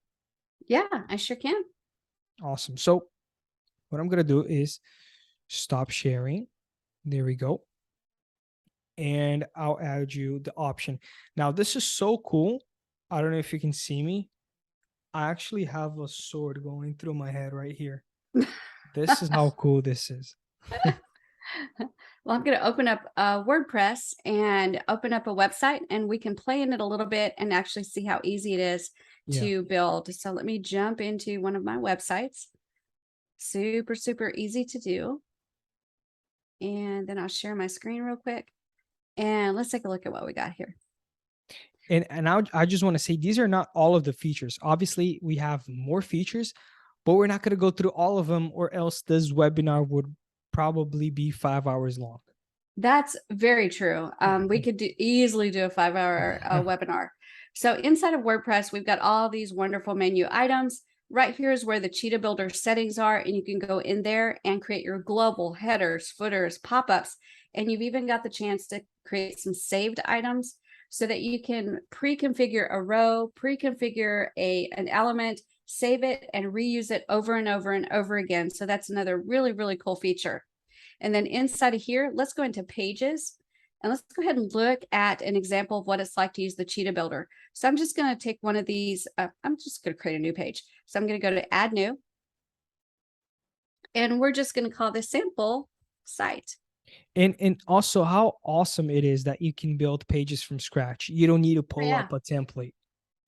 Yeah, I sure can. Awesome. So what I'm gonna do is stop sharing. There we go. And I'll add you the option. Now this is so cool. I don't know if you can see me. I actually have a sword going through my head right here. This is how cool this is. Well, I'm going to open up WordPress and open up a website, and we can play in it a little bit and actually see how easy it is Yeah. to build. So let me jump into one of my websites. Super, super easy to do. And then I'll share my screen real quick. And let's take a look at what we got here. And I just want to say these are not all of the features. Obviously, we have more features, but we're not going to go through all of them, or else this webinar would probably be 5 hours long. That's very true. We could easily do a 5-hour webinar. So inside of WordPress, we've got all these wonderful menu items. Right here is where the Cheetah Builder settings are, and you can go in there and create your global headers, footers, pop-ups, and you've even got the chance to create some saved items so that you can pre-configure a row, pre-configure an element, save it, and reuse it over and over and over again. So that's another really, really cool feature. And then inside of here, let's go into pages and let's go ahead and look at an example of what it's like to use the Cheetah Builder. So I'm just going to take one of these. I'm just going to create a new page. So I'm going to go to add new. And we're just going to call this sample site. And also how awesome it is that you can build pages from scratch. You don't need to pull up a template.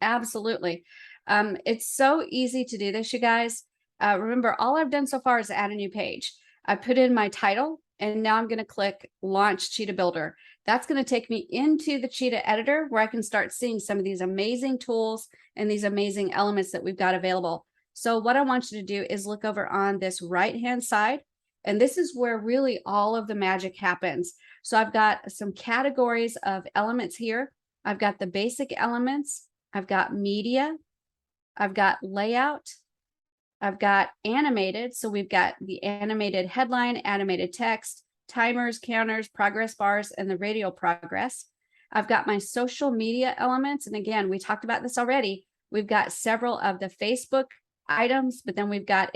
Absolutely. It's so easy to do this, you guys. Remember, all I've done so far is add a new page. I put in my title, and now I'm going to click Launch Cheetah Builder. That's going to take me into the Cheetah editor where I can start seeing some of these amazing tools and these amazing elements that we've got available. So what I want you to do is look over on this right-hand side, and this is where really all of the magic happens. So I've got some categories of elements here. I've got the basic elements. I've got media. I've got layout. I've got animated. So we've got the animated headline, animated text, timers, counters, progress bars, and the radial progress. I've got my social media elements. And again, we talked about this already. We've got several of the Facebook items, but then we've got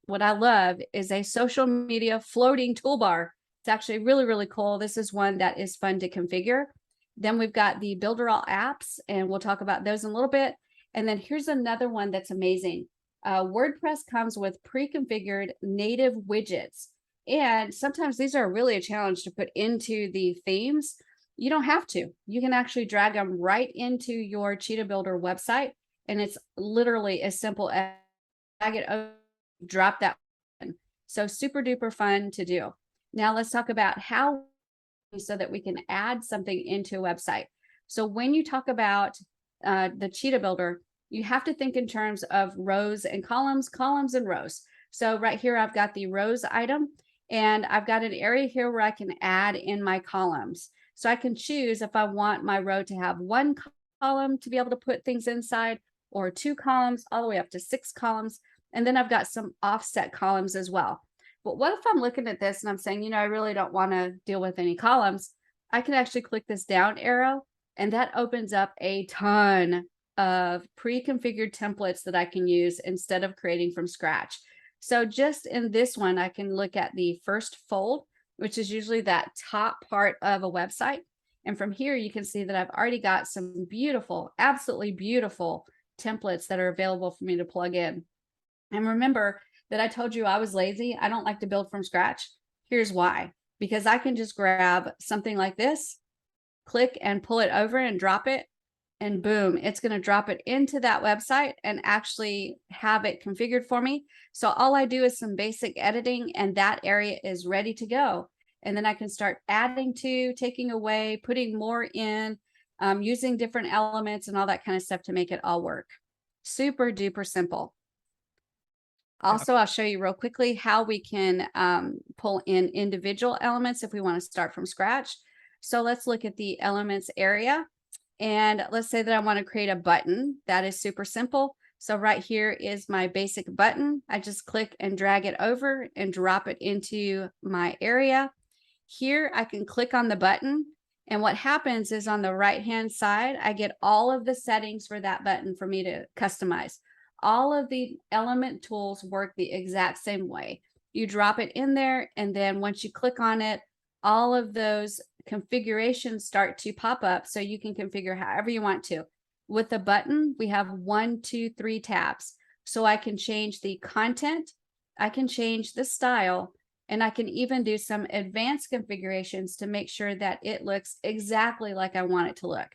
what I love is a social media floating toolbar. It's actually really, really cool. This is one that is fun to configure. Then we've got the Builder All apps, and we'll talk about those in a little bit. And then here's another one that's amazing. WordPress comes with pre-configured native widgets. And sometimes these are really a challenge to put into the themes. You don't have to. You can actually drag them right into your Cheetah Builder website. And it's literally as simple as drag it over, drop that in. So super duper fun to do. Now let's talk about how so that we can add something into a website. So when you talk about the Cheetah Builder, you have to think in terms of rows and columns, columns and rows. So right here, I've got the rows item, and I've got an area here where I can add in my columns. So I can choose if I want my row to have one column to be able to put things inside, or 2 columns, all the way up to 6 columns. And then I've got some offset columns as well. But what if I'm looking at this and I'm saying, I really don't want to deal with any columns? I can actually click this down arrow, and that opens up a ton of pre-configured templates that I can use instead of creating from scratch. So just in this one, I can look at the first fold, which is usually that top part of a website. And from here, you can see that I've already got some beautiful, absolutely beautiful templates that are available for me to plug in. And remember that I told you I was lazy. I don't like to build from scratch. Here's why. because I can just grab something like this, click and pull it over and drop it, and boom, it's going to drop it into that website and actually have it configured for me. So all I do is some basic editing and that area is ready to go. And then I can start adding to, taking away, putting more in, using different elements and all that kind of stuff to make it all work. Super duper simple. Yeah. Also, I'll show you real quickly how we can pull in individual elements if we want to start from scratch. So let's look at the elements area. And let's say that I want to create a button. That is super simple. So right here is my basic button. I just click and drag it over and drop it into my area. Here I can click on the button. And what happens is on the right-hand side, I get all of the settings for that button for me to customize. All of the element tools work the exact same way. You drop it in there, and then once you click on it, all of those configurations start to pop up so you can configure however you want to. With the button, we have 1, 2, 3 tabs. So I can change the content, I can change the style, and I can even do some advanced configurations to make sure that it looks exactly like I want it to look.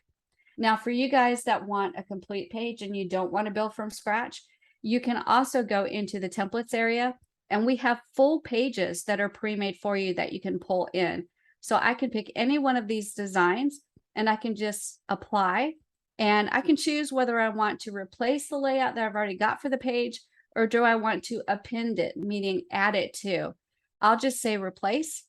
Now, for you guys that want a complete page and you don't want to build from scratch, you can also go into the templates area, and we have full pages that are pre-made for you that you can pull in. So I can pick any one of these designs and I can just apply, and I can choose whether I want to replace the layout that I've already got for the page, or do I want to append it, meaning add it to. I'll just say replace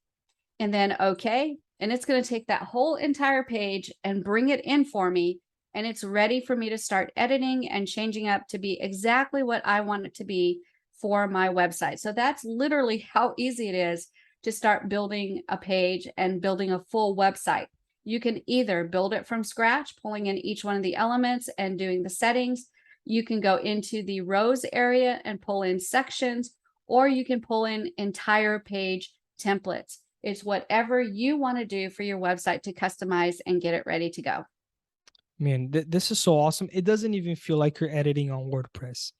and then okay. And it's going to take that whole entire page and bring it in for me. And it's ready for me to start editing and changing up to be exactly what I want it to be for my website. So that's literally how easy it is to start building a page and building a full website. You can either build it from scratch, pulling in each one of the elements and doing the settings. You can go into the rows area and pull in sections, or you can pull in entire page templates. It's whatever you want to do for your website to customize and get it ready to go. Man, this is so awesome. It doesn't even feel like you're editing on WordPress.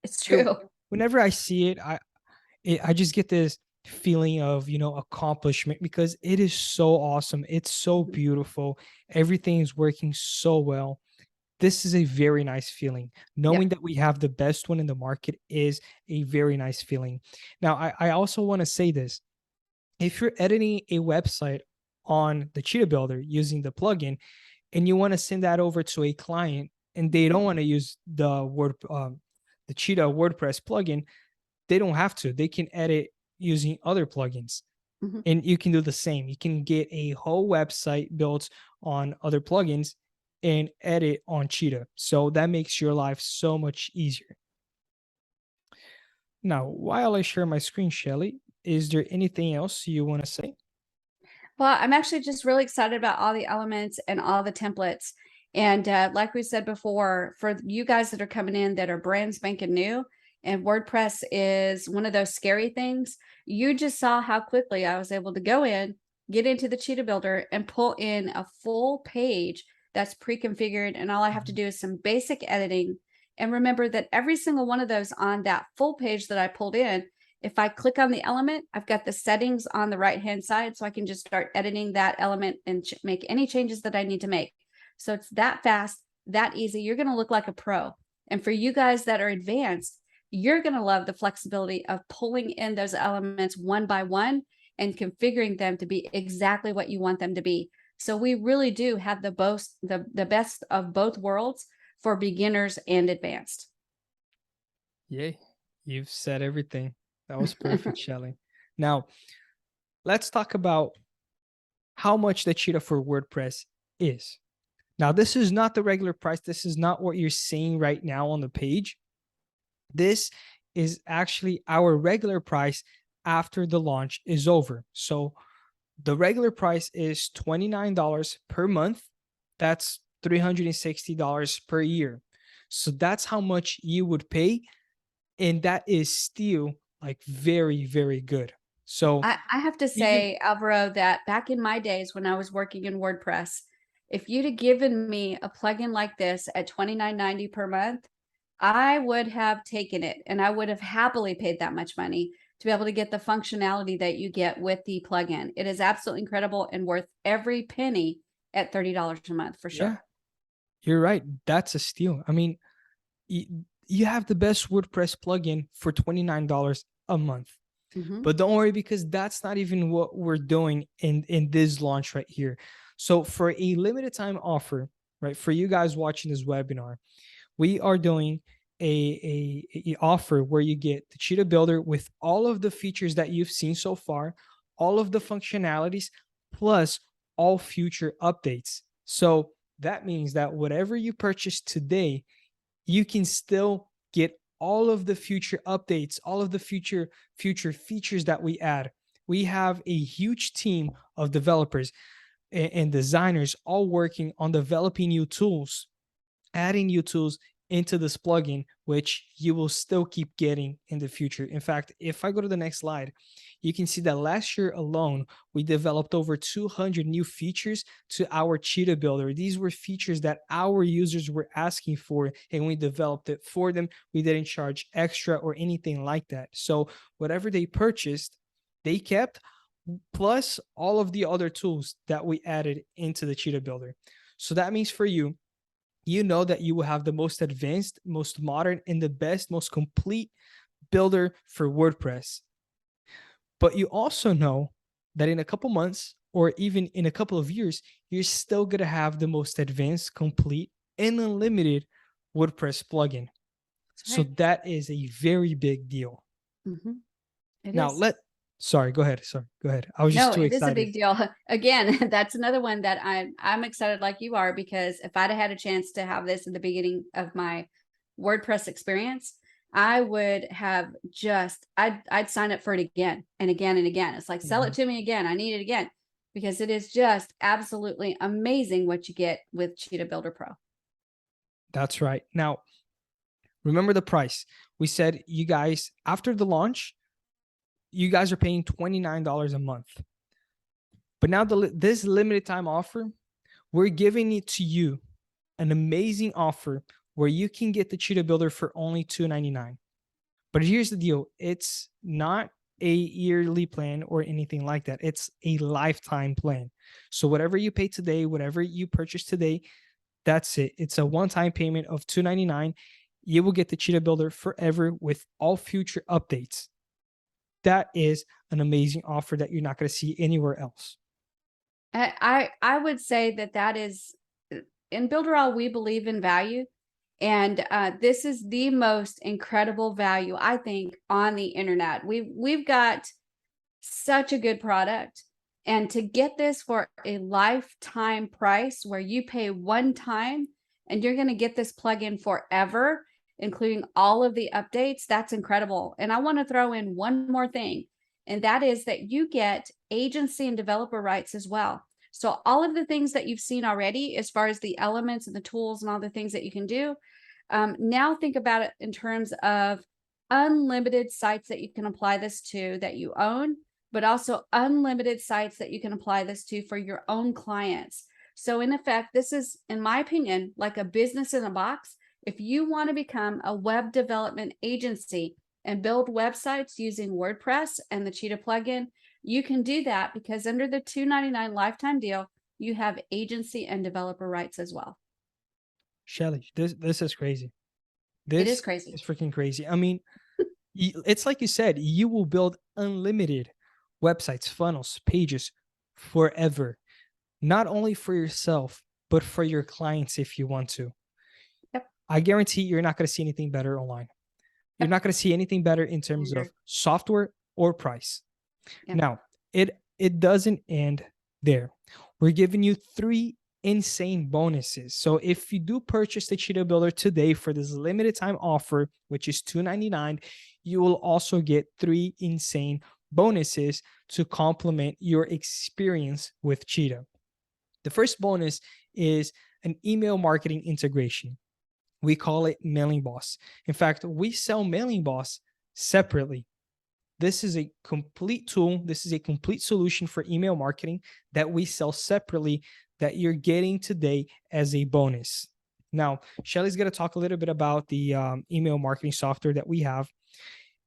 It's It, true. whenever I see it, I just get this feeling of, accomplishment, because it is so awesome. It's so beautiful. Everything is working so well. This is a very nice feeling. Knowing Yep. that we have the best one in the market is a very nice feeling. Now, I also want to say this. If you're editing a website on the Cheetah Builder using the plugin, and you want to send that over to a client and they don't want to use the Cheetah WordPress plugin, they don't have to. They can edit using other plugins. Mhm. And you can do the same. You can get a whole website built on other plugins and edit on Cheetah. So that makes your life so much easier. Now, while I share my screen, Shelly, is there anything else you want to say? Well, I'm actually just really excited about all the elements and all the templates. And like we said before, for you guys that are coming in that are brand spanking new, and WordPress is one of those scary things, you just saw how quickly I was able to go in, get into the Cheetah Builder, and pull in a full page that's pre-configured. And all I have to Mhm. do is some basic editing. And remember that every single one of those on that full page that I pulled in, if I click on the element, I've got the settings on the right-hand side, so I can just start editing that element and make any changes that I need to make. So it's that fast, that easy. You're going to look like a pro. And for you guys that are advanced, you're going to love the flexibility of pulling in those elements one by one and configuring them to be exactly what you want them to be. So we really do have the best of both worlds for beginners and advanced. Yay, you've said everything. That was perfect, Shelly. Now, let's talk about how much the Cheetah for WordPress is. Now, this is not the regular price. This is not what you're seeing right now on the page. This is actually our regular price after the launch is over. So the regular price is $29 per month. That's $360 per year. So that's how much you would pay. And that is still like very, very good. So I have to even say, Alvaro, that back in my days when I was working in WordPress, if you'd have given me a plugin like this at $29.90 per month, I would have taken it and I would have happily paid that much money to be able to get the functionality that you get with the plugin. It is absolutely incredible and worth every penny at $30 a month for Yeah, sure. you're right. That's a steal. I mean, you have the best WordPress plugin for $29 a month. Mhm. But don't worry, because that's not even what we're doing in this launch right here. So for a limited time offer, right, for you guys watching this webinar, we are doing a offer where you get the Cheetah Builder with all of the features that you've seen so far, all of the functionalities, plus all future updates. So that means that whatever you purchase today, you can still get all of the future updates, all of the future features that we add. We have a huge team of developers and designers all working on developing new tools, adding new tools into this plugin, which you will still keep getting in the future. In fact, if I go to the next slide, you can see that last year alone, we developed over 200 new features to our Cheetah Builder. These were features that our users were asking for, and we developed it for them. We didn't charge extra or anything like that. So whatever they purchased, they kept, plus all of the other tools that we added into the Cheetah Builder. So that means for you, you know that you will have the most advanced, most modern, and the best, most complete builder for WordPress. But you also know that in a couple months or even in a couple of years, you're still going to have the most advanced, complete, and unlimited WordPress plugin. That's So right. that is a very big deal. Mhm. It Now, is. sorry, go ahead. Sorry, go ahead. I was just No, too it is a excited. big deal. Again, that's another one that I'm excited like you are, because if I'd had a chance to have this at the beginning of my WordPress experience, I would have just I'd sign up for it again and again and again. It's like, sell it Mhm. to me again. I need it again, because it is just absolutely amazing what you get with Cheetah Builder Pro. That's right. Now, remember the price. We said you guys, after the launch, you guys are paying $29 a month. But now this limited time offer, we're giving it to you, an amazing offer where you can get the Cheetah Builder for only $299. But here's the deal. It's not a yearly plan or anything like that. It's a lifetime plan. So whatever you pay today, whatever you purchase today, that's it. It's a one-time payment of $299. You will get the Cheetah Builder forever with all future updates. That is an amazing offer that you're not going to see anywhere else. I would say that that is in Builderall, we believe in value. And this is the most incredible value, I think, on the internet. We've got such a good product. And to get this for a lifetime price where you pay one time and you're going to get this plugin forever, including all of the updates, that's incredible. And I want to throw in one more thing, and that is that you get agency and developer rights as well. So all of the things that you've seen already, as far as the elements and the tools and all the things that you can do, now think about it in terms of unlimited sites that you can apply this to that you own, but also unlimited sites that you can apply this to for your own clients. So in effect, this is, in my opinion, like a business in a box. If you want to become a web development agency and build websites using WordPress and the Cheetah plugin, you can do that, because under the $299 lifetime deal, you have agency and developer rights as well. Shelly, this is crazy. It is This crazy. is freaking crazy. I mean, it's like you said, you will build unlimited websites, funnels, pages forever, not only for yourself, but for your clients if you want to. Yep. I guarantee you're not going to see anything better online. You're Yep. not going to see anything better in I terms agree. of software or price. Yep. Now, it doesn't end there. We're giving you 3 insane bonuses. So if you do purchase the Cheetah Builder today for this limited time offer, which is $299, you will also get 3 insane bonuses to complement your experience with Cheetah. The first bonus is an email marketing integration. We call it Mailing Boss. In fact, we sell Mailing Boss separately. This is a complete tool. This is a complete solution for email marketing that we sell separately, that you're getting today as a bonus. Now, Shelly's going to talk a little bit about the email marketing software that we have.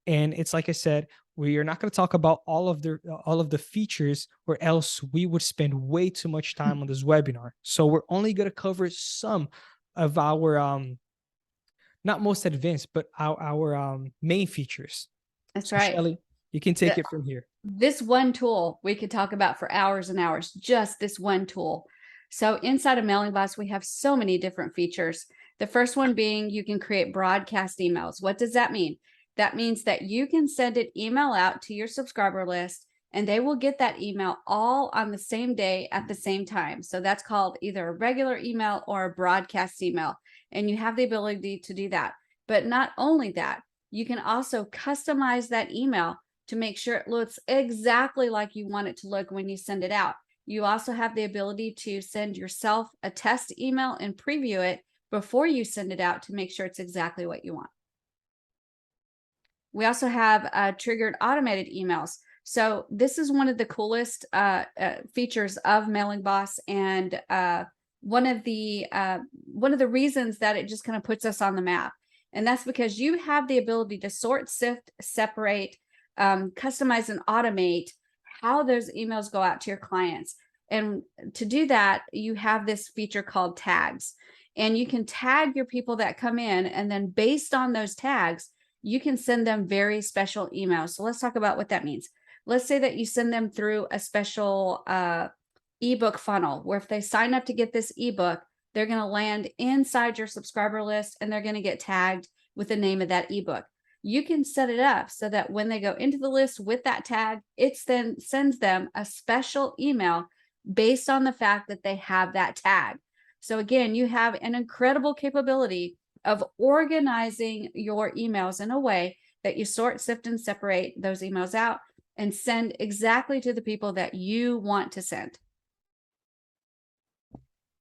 And it's like I said, We are not going to talk about all of the features, or else we would spend way too much time on this webinar. So we're only going to cover some of our not most advanced, but our main features. That's So right. Shelly, you can take it from here. This one tool we could talk about for hours and hours, just this one tool. So inside of MailingBoss, we have so many different features. The first one being you can create broadcast emails. What does that mean? That means that you can send an email out to your subscriber list and they will get that email all on the same day at the same time. So that's called either a regular email or a broadcast email. And you have the ability to do that. But not only that, you can also customize that email to make sure it looks exactly like you want it to look when you send it out. You also have the ability to send yourself a test email and preview it before you send it out to make sure it's exactly what you want. We also have triggered automated emails. So this is one of the coolest features of MailingBoss, and one of the reasons that it just kind of puts us on the map. And that's because you have the ability to sort, sift, separate, customize, and automate how those emails go out to your clients. And to do that, you have this feature called tags. And you can tag your people that come in, and then based on those tags, you can send them very special emails. So let's talk about what that means. Let's say that you send them through a special ebook funnel, where if they sign up to get this ebook, they're going to land inside your subscriber list and they're going to get tagged with the name of that ebook. You can set it up so that when they go into the list with that tag, it then sends them a special email based on the fact that they have that tag. So again, you have an incredible capability of organizing your emails in a way that you sort, sift, and separate those emails out and send exactly to the people that you want to send.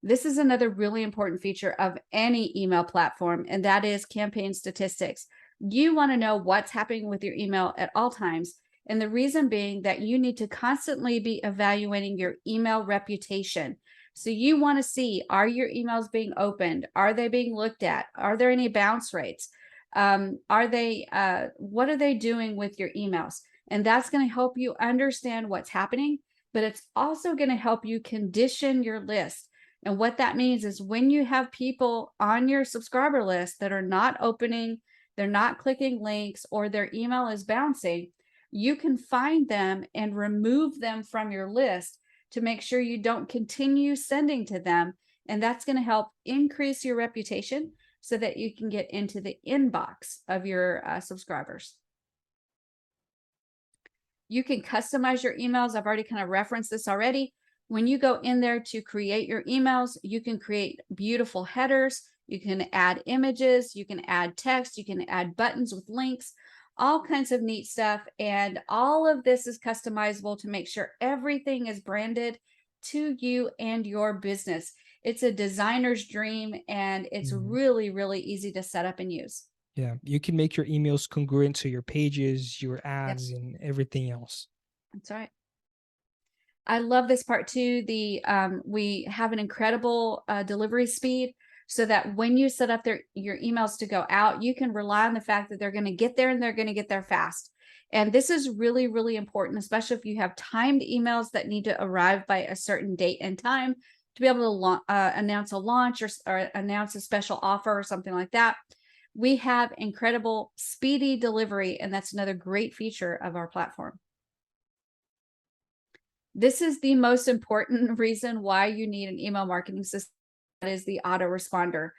This is another really important feature of any email platform, and that is campaign statistics. You want to know what's happening with your email at all times. And the reason being that you need to constantly be evaluating your email reputation. So you want to see, are your emails being opened? Are they being looked at? Are there any bounce rates? What are they doing with your emails? And that's going to help you understand what's happening, but it's also going to help you condition your list. And what that means is when you have people on your subscriber list that are not opening, they're not clicking links, or their email is bouncing, you can find them and remove them from your list to make sure you don't continue sending to them. And that's going to help increase your reputation so that you can get into the inbox of your subscribers. You can customize your emails. I've already kind of referenced this already. When you go in there to create your emails, you can create beautiful headers. You can add images, you can add text, you can add buttons with links, all kinds of neat stuff. And all of this is customizable to make sure everything is branded to you and your business. It's a designer's dream, and it's really, really easy to set up and use. Yeah, you can make your emails congruent to your pages, your ads, and everything else. That's right. I love this part too. We have an incredible delivery speed, so that when you set up your emails to go out, you can rely on the fact that they're going to get there, and they're going to get there fast. And this is really, really important, especially if you have timed emails that need to arrive by a certain date and time to be able to announce a launch or announce a special offer or something like that. We have incredible speedy delivery, and that's another great feature of our platform. This is the most important reason why you need an email marketing system. That is the autoresponder.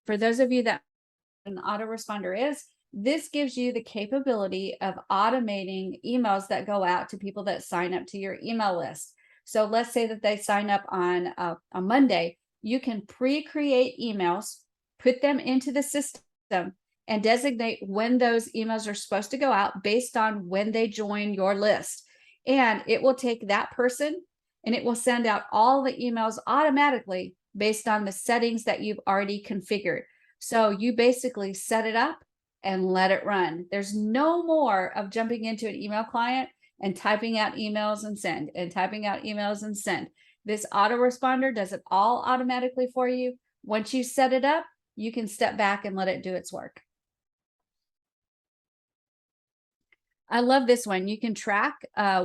For those of you that an autoresponder is, this gives you the capability of automating emails that go out to people that sign up to your email list. So let's say that they sign up on a Monday. You can pre-create emails, put them into the system, and designate when those emails are supposed to go out based on when they join your list. And it will take that person and it will send out all the emails automatically based on the settings that you've already configured. So you basically set it up and let it run. There's no more of jumping into an email client and typing out emails and send, and typing out emails and send. This autoresponder does it all automatically for you. Once you set it up, you can step back and let it do its work. I love this one. You can track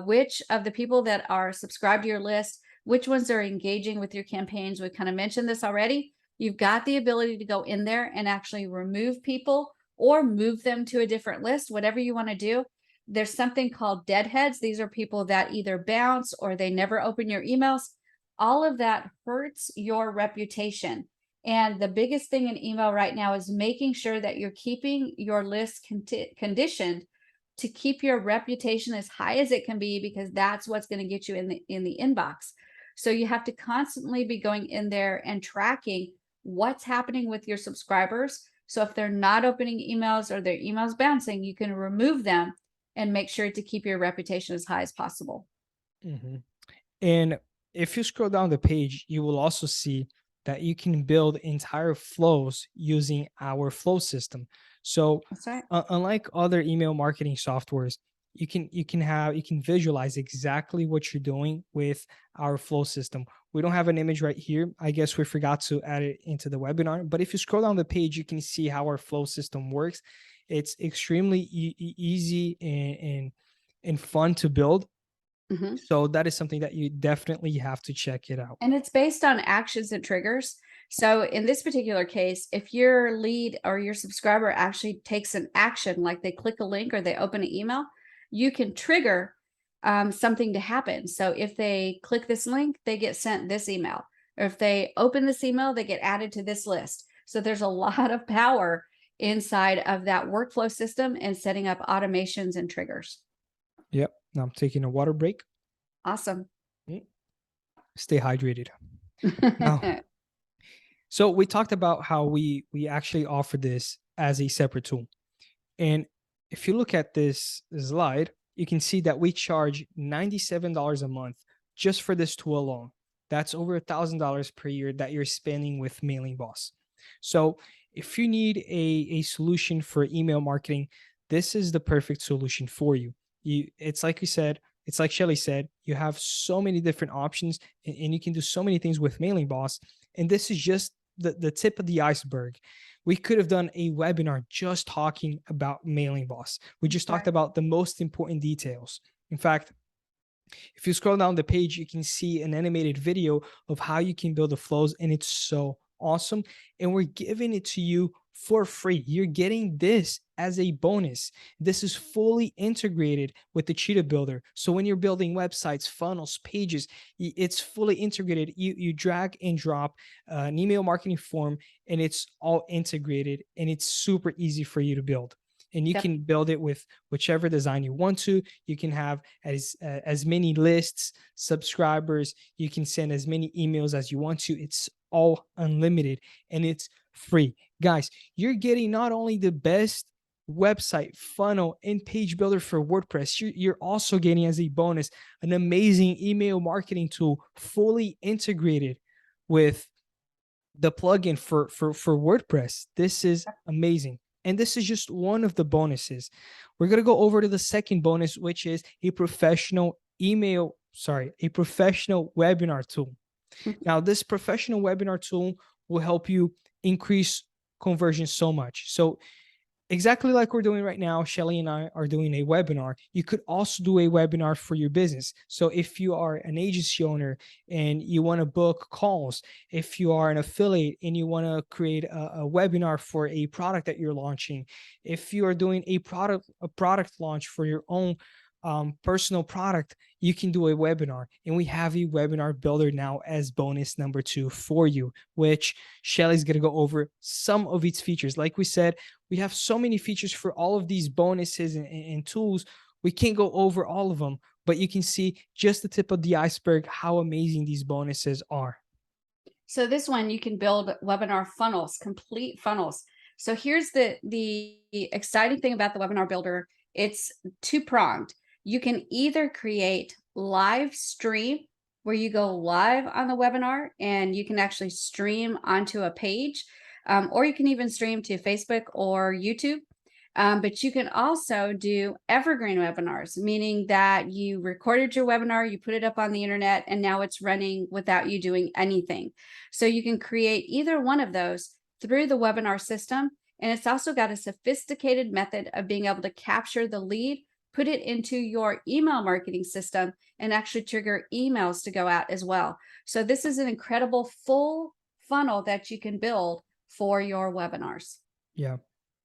which of the people that are subscribed to your list, which ones are engaging with your campaigns. We kind of mentioned this already. You've got the ability to go in there and actually remove people or move them to a different list, whatever you want to do. There's something called deadheads. These are people that either bounce or they never open your emails. All of that hurts your reputation. And the biggest thing in email right now is making sure that you're keeping your list conditioned to keep your reputation as high as it can be, because that's what's going to get you in the inbox. So you have to constantly be going in there and tracking what's happening with your subscribers. So if they're not opening emails or their emails bouncing, you can remove them and make sure to keep your reputation as high as possible. Hmm. And if you scroll down the page, you will also see that you can build entire flows using our flow system. So, That's right. unlike other email marketing softwares, you can visualize exactly what you're doing with our flow system. We don't have an image right here. I guess we forgot to add it into the webinar. But if you scroll down the page, you can see how our flow system works. It's extremely easy and fun to build, Mhm. so that is something that you definitely have to check it out. And it's based on actions and triggers. So in this particular case, if your lead or your subscriber actually takes an action, like they click a link or they open an email, you can trigger something to happen. So if they click this link, they get sent this email. Or if they open this email, they get added to this list. So there's a lot of power inside of that workflow system and setting up automations and triggers. Yep. Now I'm taking a water break. Awesome. Mm, Stay hydrated. Now, so we talked about how we actually offer this as a separate tool. And if you look at this slide, you can see that we charge $97 a month just for this tool alone. That's over $1,000 per year that you're spending with Mailing Boss. So if you need a solution for email marketing, this is the perfect solution for you. It's like you said, it's like Shelly said, you have so many different options, and you can do so many things with Mailing Boss. And this is just the tip of the iceberg. We could have done a webinar just talking about Mailing Boss. We just talked Right. about the most important details. In fact, if you scroll down the page, you can see an animated video of how you can build the flows, and it's so awesome. And we're giving it to you for free. You're getting this as a bonus. This is fully integrated with the Cheetah Builder. So when you're building websites, funnels, pages, it's fully integrated. You drag and drop an email marketing form, and it's all integrated, and it's super easy for you to build. And you Yep. can build it with whichever design you want to. You can have as many lists, subscribers. You can send as many emails as you want to. It's all unlimited and it's free. Guys, you're getting not only the best website, funnel, and page builder for WordPress, you're also getting as a bonus an amazing email marketing tool fully integrated with the plugin for WordPress. This is amazing. And this is just one of the bonuses. We're going to go over to the second bonus, which is a professional a professional webinar tool. Now, this professional webinar tool will help you increase conversion so much. So exactly like we're doing right now, Shelly and I are doing a webinar. You could also do a webinar for your business. So if you are an agency owner and you want to book calls, if you are an affiliate and you want to create a webinar for a product that you're launching, if you are doing a product launch for your own personal product, you can do a webinar. And we have a webinar builder now as bonus number 2 for you, which Shelly's going to go over some of its features. Like we said, we have so many features for all of these bonuses and tools. We can't go over all of them, but you can see just the tip of the iceberg how amazing these bonuses are. So this one you can build webinar funnels, complete funnels. So here's the exciting thing about the webinar builder. It's two-pronged. You can either create live stream where you go live on the webinar and you can actually stream onto a page, or you can even stream to Facebook or YouTube. But you can also do evergreen webinars, meaning that you recorded your webinar, you put it up on the internet, and now it's running without you doing anything. So you can create either one of those through the webinar system. And it's also got a sophisticated method of being able to capture the lead put it into your email marketing system and actually trigger emails to go out as well. So this is an incredible full funnel that you can build for your webinars. Yeah,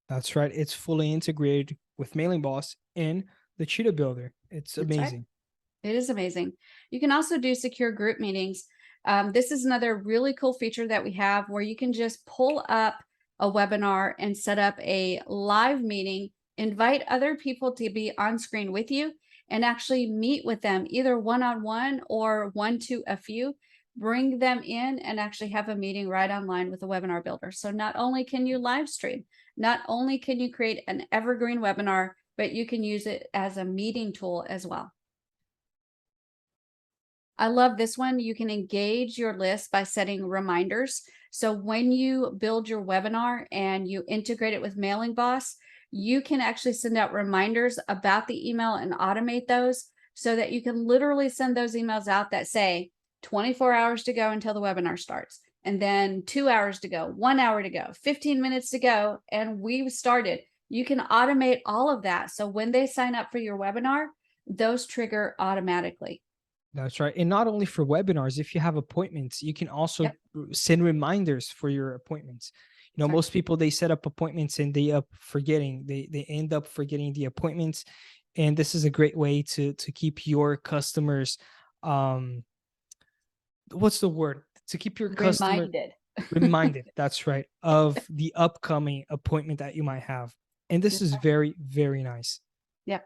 that's right. It's fully integrated with Mailing Boss and the Cheetah Builder. It's That's right. amazing. It is amazing. You can also do secure group meetings. This is another really cool feature that we have where you can just pull up a webinar and set up a live meeting, invite other people to be on screen with you, and actually meet with them either one-on-one or one to a few. Bring them in and actually have a meeting right online with the webinar builder. So not only can you live stream, not only can you create an evergreen webinar, but you can use it as a meeting tool as well. I love this one. You can engage your list by setting reminders. So when you build your webinar and you integrate it with Mailing Boss, you can actually send out reminders about the email and automate those so that you can literally send those emails out that say 24 hours to go until the webinar starts, and then 2 hours to go, 1 hour to go, 15 minutes to go, and we've started. You can automate all of that. So when they sign up for your webinar, those trigger automatically. That's right. And not only for webinars, if you have appointments, you can also Yep. send reminders for your appointments. You know, That's right. most people, they set up appointments and they end up forgetting the appointments. And this is a great way to keep your customers, um what's the word? To keep your customer Reminded. reminded, that's right, of the upcoming appointment that you might have. And this is very, very nice. Yep.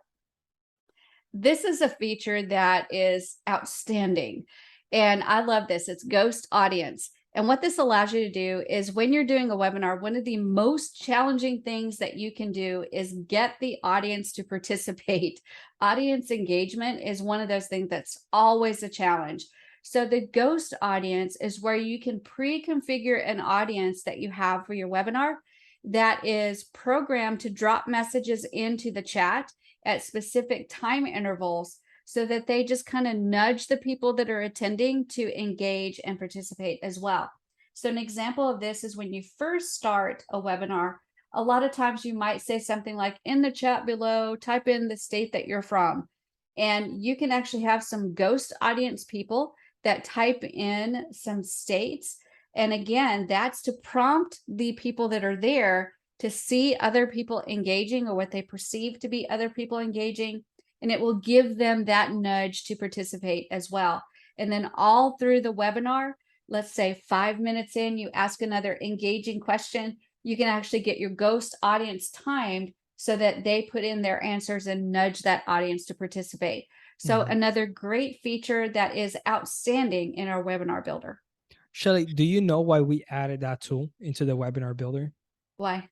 This is a feature that is outstanding. And I love this. It's Ghost Audience. And what this allows you to do is when you're doing a webinar, one of the most challenging things that you can do is get the audience to participate. Audience engagement is one of those things that's always a challenge. So the ghost audience is where you can pre-configure an audience that you have for your webinar that is programmed to drop messages into the chat at specific time intervals so that they just kind of nudge the people that are attending to engage and participate as well. So an example of this is when you first start a webinar, a lot of times you might say something like, in the chat below, type in the state that you're from. And you can actually have some ghost audience people that type in some states. And again, that's to prompt the people that are there to see other people engaging or what they perceive to be other people engaging. And it will give them that nudge to participate as well. And then all through the webinar, let's say 5 minutes in, you ask another engaging question, you can actually get your ghost audience timed so that they put in their answers and nudge that audience to participate. So Mhm. another great feature that is outstanding in our webinar builder. Shelly, do you know why we added that tool into the webinar builder? Why?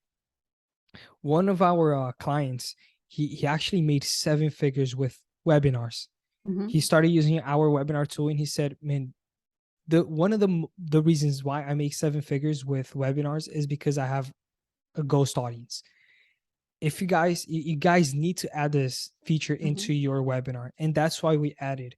One of our clients, he actually made 7 figures with webinars. Mhm. He started using our webinar tool, and he said, "Man, the one of the reasons why I make 7 figures with webinars is because I have a ghost audience." If you guys need to add this feature Mhm. into your webinar, and that's why we added.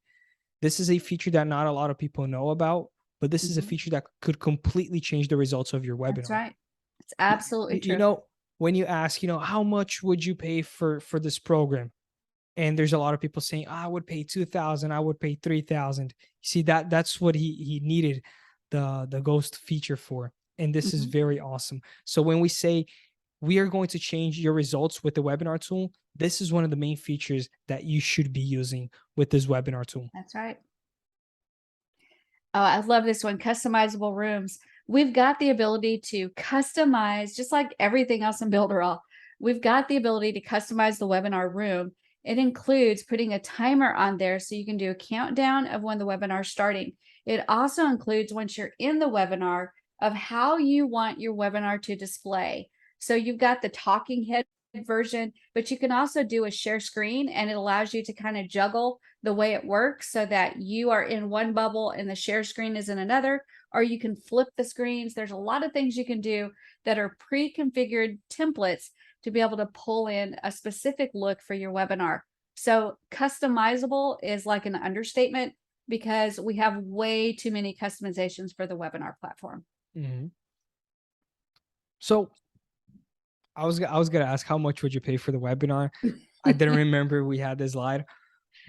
This is a feature that not a lot of people know about, but this is a Mhm. feature that could completely change the results of your That's webinar. right. It's absolutely You true. know, when you ask, how much would you pay for this program? And there's a lot of people saying, I would pay 2,000, I would pay 3,000. You see, that's what he needed the ghost feature for. And this is Mhm. very awesome. So when we say we are going to change your results with the webinar tool, this is one of the main features that you should be using with this webinar tool. That's right. Oh, I love this one, customizable rooms. We've got the ability to customize, just like everything else in Builderall. We've got the ability to customize the webinar room. It includes putting a timer on there so you can do a countdown of when the webinar is starting. It also includes, once you're in the webinar, of how you want your webinar to display. So you've got the talking head version, but you can also do a share screen, and it allows you to kind of juggle the way it works so that you are in one bubble and the share screen is in another, or you can flip the screens. There's a lot of things you can do that are pre-configured templates to be able to pull in a specific look for your webinar. So customizable is like an understatement because we have way too many customizations for the webinar platform. Mhm. So I was gonna ask, how much would you pay for the webinar? I didn't remember we had this slide.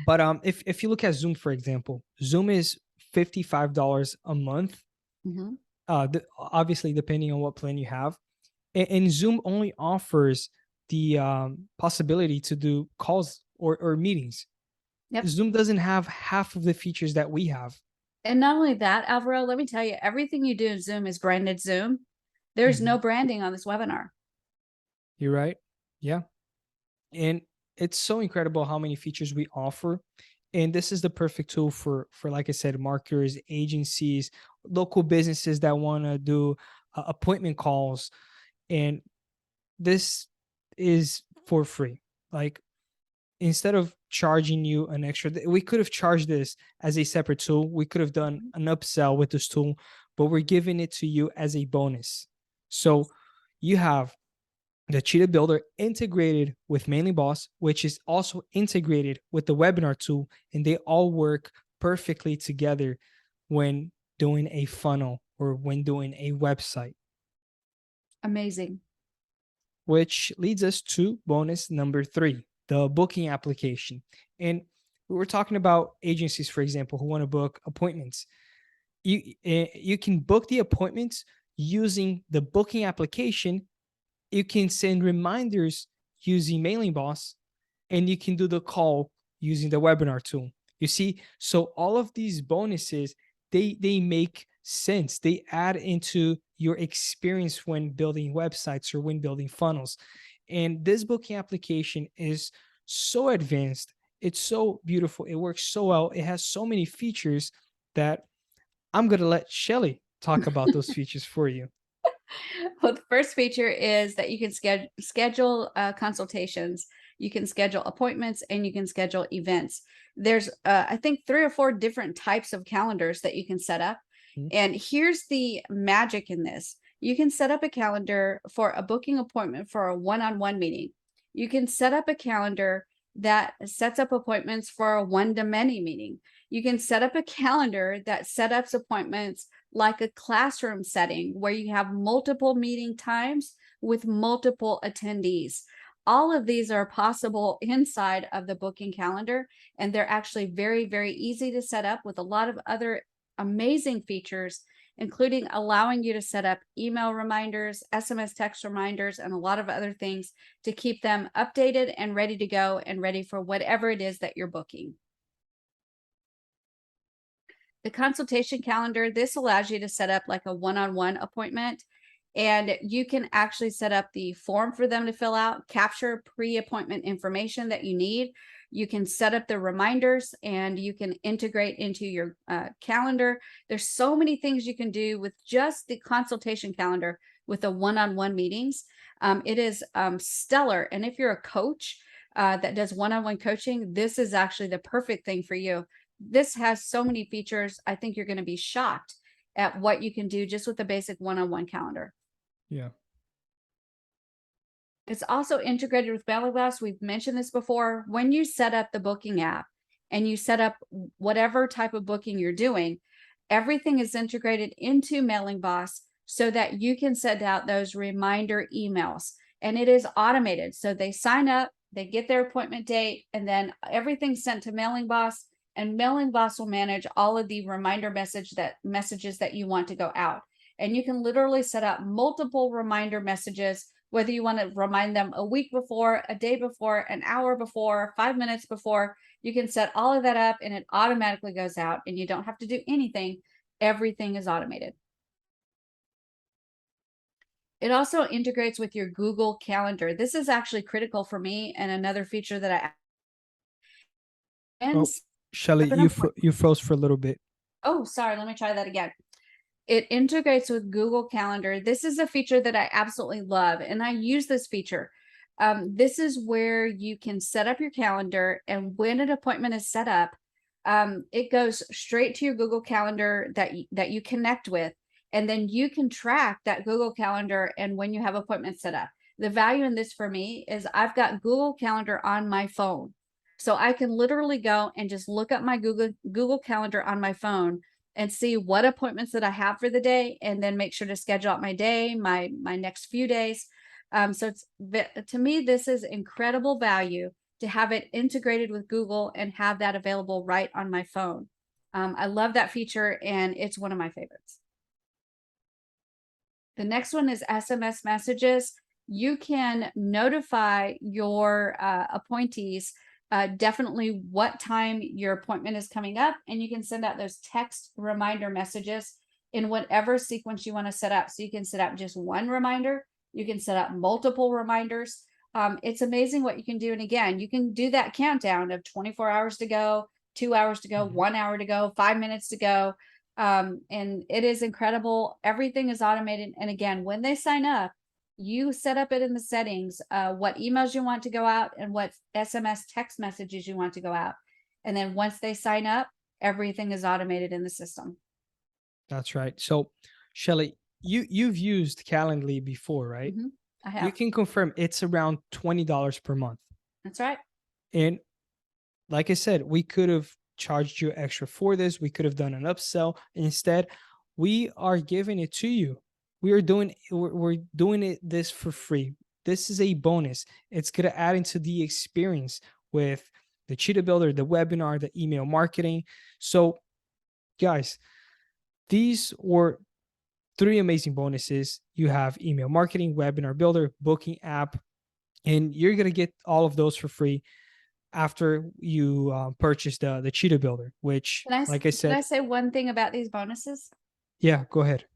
But if you look at Zoom, for example, Zoom is $55 a month. Mhm. Obviously, depending on what plan you have, and Zoom only offers the possibility to do calls or meetings. Yep. Zoom doesn't have half of the features that we have. And not only that, Alvaro, let me tell you, everything you do in Zoom is branded Zoom. There's no Mhm. branding on this webinar. You're right. Yeah. And it's so incredible how many features we offer. And this is the perfect tool for like I said, marketers, agencies, local businesses that want to do appointment calls. And this is for free. Like, instead of charging you an extra, we could have charged this as a separate tool. We could have done an upsell with this tool, but we're giving it to you as a bonus. So you have the Cheetah Builder integrated with Mainly Boss, which is also integrated with the webinar tool, and they all work perfectly together when doing a funnel or when doing a website. Amazing. Which leads us to bonus number 3, the booking application. And we were talking about agencies, for example, who want to book appointments. You can book the appointments using the booking application. You can send reminders using Mailing Boss, and you can do the call using the webinar tool. You see, so all of these bonuses, they make sense. They add into your experience when building websites or when building funnels. And this booking application is so advanced. It's so beautiful. It works so well. It has so many features that I'm going to let Shelly talk about those features for you. Well, the first feature is that you can schedule consultations, you can schedule appointments, and you can schedule events. There's, I think, 3 or 4 different types of calendars that you can set up. Mhm. And here's the magic in this. You can set up a calendar for a booking appointment for a one-on-one meeting. You can set up a calendar that sets up appointments for a one-to-many meeting. You can set up a calendar that sets up appointments like a classroom setting where you have multiple meeting times with multiple attendees. All of these are possible inside of the booking calendar, and they're actually very, very easy to set up with a lot of other amazing features, including allowing you to set up email reminders, SMS text reminders, and a lot of other things to keep them updated and ready to go and ready for whatever it is that you're booking. The consultation calendar, this allows you to set up like a one-on-one appointment, and you can actually set up the form for them to fill out, capture pre-appointment information that you need. You can set up the reminders, and you can integrate into your calendar. There's so many things you can do with just the consultation calendar with the one-on-one meetings. It is stellar. And if you're a coach that does one-on-one coaching, this is actually the perfect thing for you. This has so many features. I think you're going to be shocked at what you can do just with the basic one-on-one calendar. Yeah. It's also integrated with Mailing Blast. We've mentioned this before. When you set up the booking app and you set up whatever type of booking you're doing, everything is integrated into Mailing Boss so that you can send out those reminder emails, and it is automated. So they sign up, they get their appointment date, and then everything's sent to Mailing Boss, and Mailing Boss will manage all of the reminder messages that you want to go out. And you can literally set up multiple reminder messages, whether you want to remind them a week before, a day before, an hour before, 5 minutes before. You can set all of that up, and it automatically goes out, and you don't have to do anything. Everything is automated. It also integrates with your Google Calendar. This is actually critical for me, and another feature that Oh, Shelly, I you froze for a little bit. oh, sorry, let me try that again. It integrates with Google Calendar. This is a feature that I absolutely love, and I use this feature. This is where you can set up your calendar, and when an appointment is set up, it goes straight to your Google Calendar that you connect with, and then you can track that Google Calendar and when you have appointments set up. The value in this for me is I've got Google Calendar on my phone, so I can literally go and just look up my Google Calendar on my phone and see what appointments that I have for the day, and then make sure to schedule out my day, my next few days. So it's, to me, this is incredible value to have it integrated with Google and have that available right on my phone. I love that feature, and it's one of my favorites. The next one is SMS messages. You can notify your appointees definitely what time your appointment is coming up, and you can send out those text reminder messages in whatever sequence you want to set up. So you can set up just one reminder, you can set up multiple reminders. It's amazing what you can do. And again, you can do that countdown of 24 hours to go, 2 hours to go, 1 hour to go, 5 minutes to go. And it is incredible. Everything is automated. And again, when they sign up, you set up it in the settings, what emails you want to go out and what SMS text messages you want to go out. And then once they sign up, everything is automated in the system. That's right. So, Shelly, you've used Calendly before, right? I You have. can confirm it's around $20 per month. That's right. And like I said, we could have charged you extra for this. We could have done an upsell. Instead, we are giving it to you. We're doing it this for free. This is a bonus. It's going to add into the experience with the Cheetah Builder, the webinar, the email marketing. So, guys, these were 3 amazing bonuses. You have email marketing, webinar builder, booking app, and you're going to get all of those for free after you purchase the Cheetah Builder, which, like I Can I said, say one thing about these bonuses? yeah, go ahead.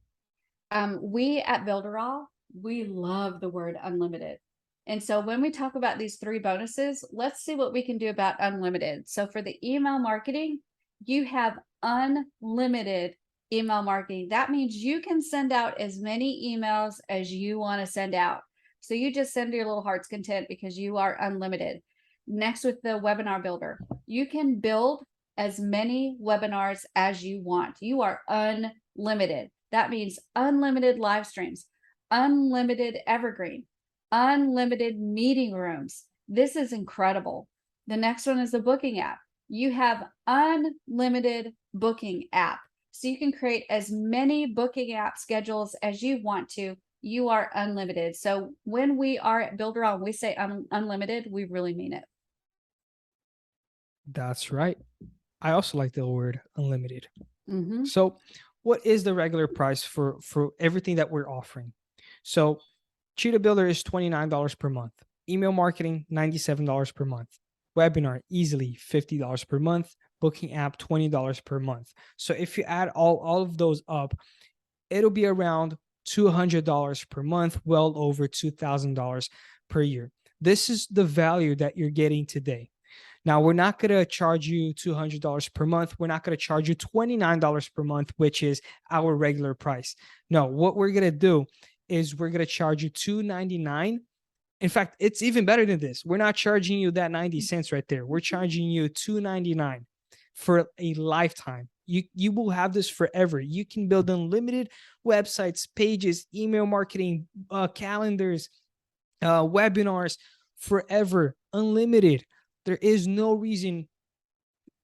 We at Builderall, we love the word unlimited. And so when we talk about these 3 bonuses, let's see what we can do about unlimited. So for the email marketing, you have unlimited email marketing. That means you can send out as many emails as you want to send out. So you just send to your little heart's content because you are unlimited. Next, with the webinar builder, you can build as many webinars as you want. You are unlimited. That means unlimited live streams, unlimited evergreen, unlimited meeting rooms. This is incredible. The next one is the booking app. You have unlimited booking app. So you can create as many booking app schedules as you want to. You are unlimited. So when we are at Builderall, we say unlimited, we really mean it. That's right. I also like the word unlimited. Mm-hmm. So, what is the regular price for everything that we're offering? So, Cheetah Builder is $29 per month. Email marketing, $97 per month. Webinar, easily $50 per month. Booking app, $20 per month. So if you add all of those up, it'll be around $200 per month, well over $2,000 per year. This is the value that you're getting today. Now, we're not going to charge you $200 per month. We're not going to charge you $29 per month, which is our regular price. No, what we're going to do is we're going to charge you $299. In fact, it's even better than this. We're not charging you that 90 cents right there. We're charging you $299 for a lifetime. You will have this forever. You can build unlimited websites, pages, email marketing, calendars, webinars forever, unlimited. There is no reason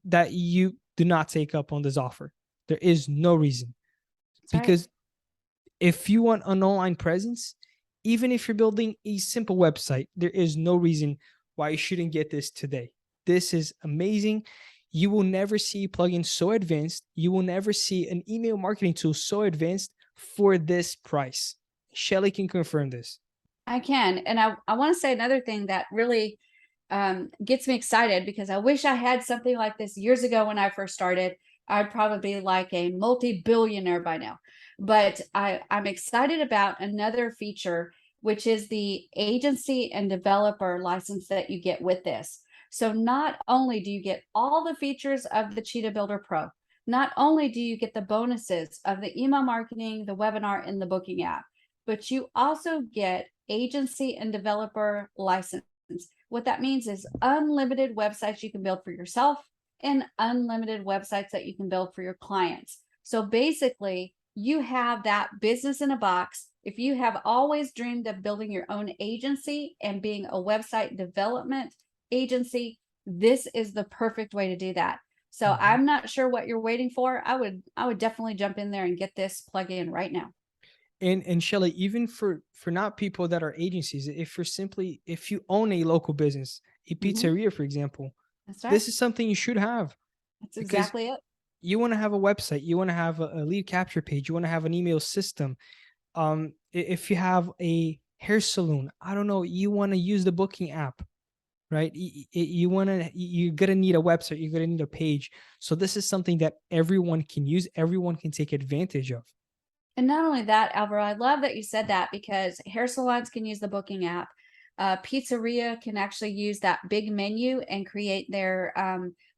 that you do not take up on this offer. There is no reason. That's Because right. if you want an online presence, even if you're building a simple website, there is no reason why you shouldn't get this today. This is amazing. You will never see plugins so advanced. You will never see an email marketing tool so advanced for this price. Shelly can confirm this. I can. And I want to say another thing that really gets me excited, because I wish I had something like this years ago when I first started. I'd probably be like a multi-billionaire by now. But I'm excited about another feature, which is the agency and developer license that you get with this. So not only do you get all the features of the Cheetah Builder Pro, not only do you get the bonuses of the email marketing, the webinar, and the booking app, but you also get agency and developer license. What that means is unlimited websites you can build for yourself and unlimited websites that you can build for your clients. So basically, you have that business in a box. If you have always dreamed of building your own agency and being a website development agency, this is the perfect way to do that. So I'm not sure what you're waiting for. I would definitely jump in there and get this plug in right now. And Shelly, even for not people that are agencies, if you own a local business a Mhm. pizzeria, for example, That's right. this is something you should have, That's because exactly it. you want to have a website, you want to have a lead capture page, you want to have an email system. If you have a hair salon, I don't know, you want to use the booking app, right? You're gonna need a website, you're gonna need a page. So this is something that everyone can use, everyone can take advantage of. And not only that, Alvaro, I love that you said that because hair salons can use the booking app. Pizzeria can actually use that big menu and create their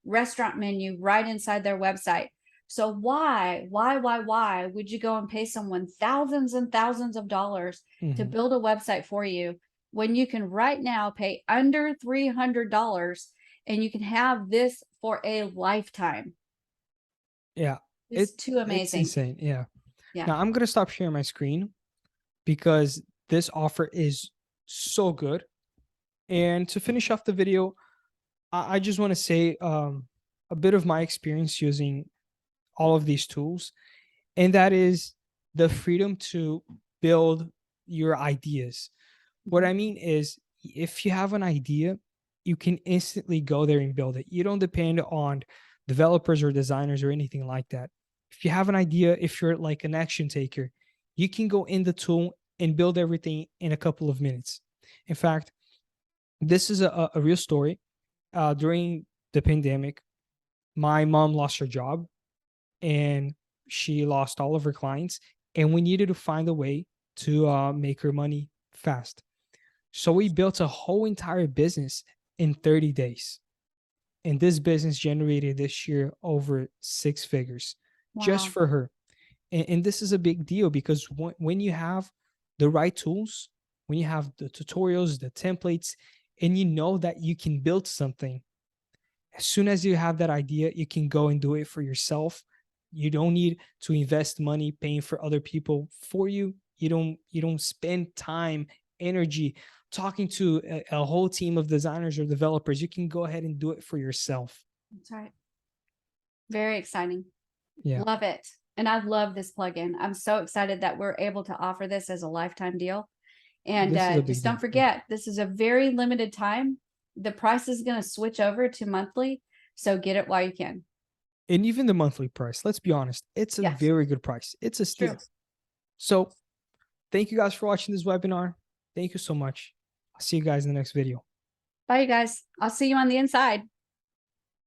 restaurant menu right inside their website. So why would you go and pay someone thousands and thousands of dollars to Mhm. build a website for you when you can right now pay under $300 and you can have this for a lifetime? Yeah, It's too it's amazing. insane. Yeah. Yeah. Now I'm gonna stop sharing my screen because this offer is so good. And to finish off the video, I just want to say a bit of my experience using all of these tools, and that is the freedom to build your ideas. What Mhm. I mean is, if you have an idea, you can instantly go there and build it. You don't depend on developers or designers or anything like that. If you have an idea, if you're like an action taker, you can go in the tool and build everything in a couple of minutes. In fact, this is a real story. During the pandemic, my mom lost her job and she lost all of her clients, and we needed to find a way to make her money fast. So we built a whole entire business in 30 days. And this business generated this year over 6 figures just Wow. for her. And this is a big deal because when you have the right tools, when you have the tutorials, the templates, and you know that you can build something, as soon as you have that idea, you can go and do it for yourself. You don't need to invest money paying for other people for you. You don't spend time, energy talking to a whole team of designers or developers. You can go ahead and do it for yourself. That's right. Very exciting. Yeah, Love it. And I love this plugin. I'm so excited that we're able to offer this as a lifetime deal. And this is a big just don't deal. Yeah. forget, this is a very limited time. The price is going to switch over to monthly. So get it while you can. And even the monthly price, let's be honest, it's a Yes, very good price. It's a it's true. steal. So thank you guys for watching this webinar. Thank you so much. I'll see you guys in the next video. Bye, you guys. I'll see you on the inside.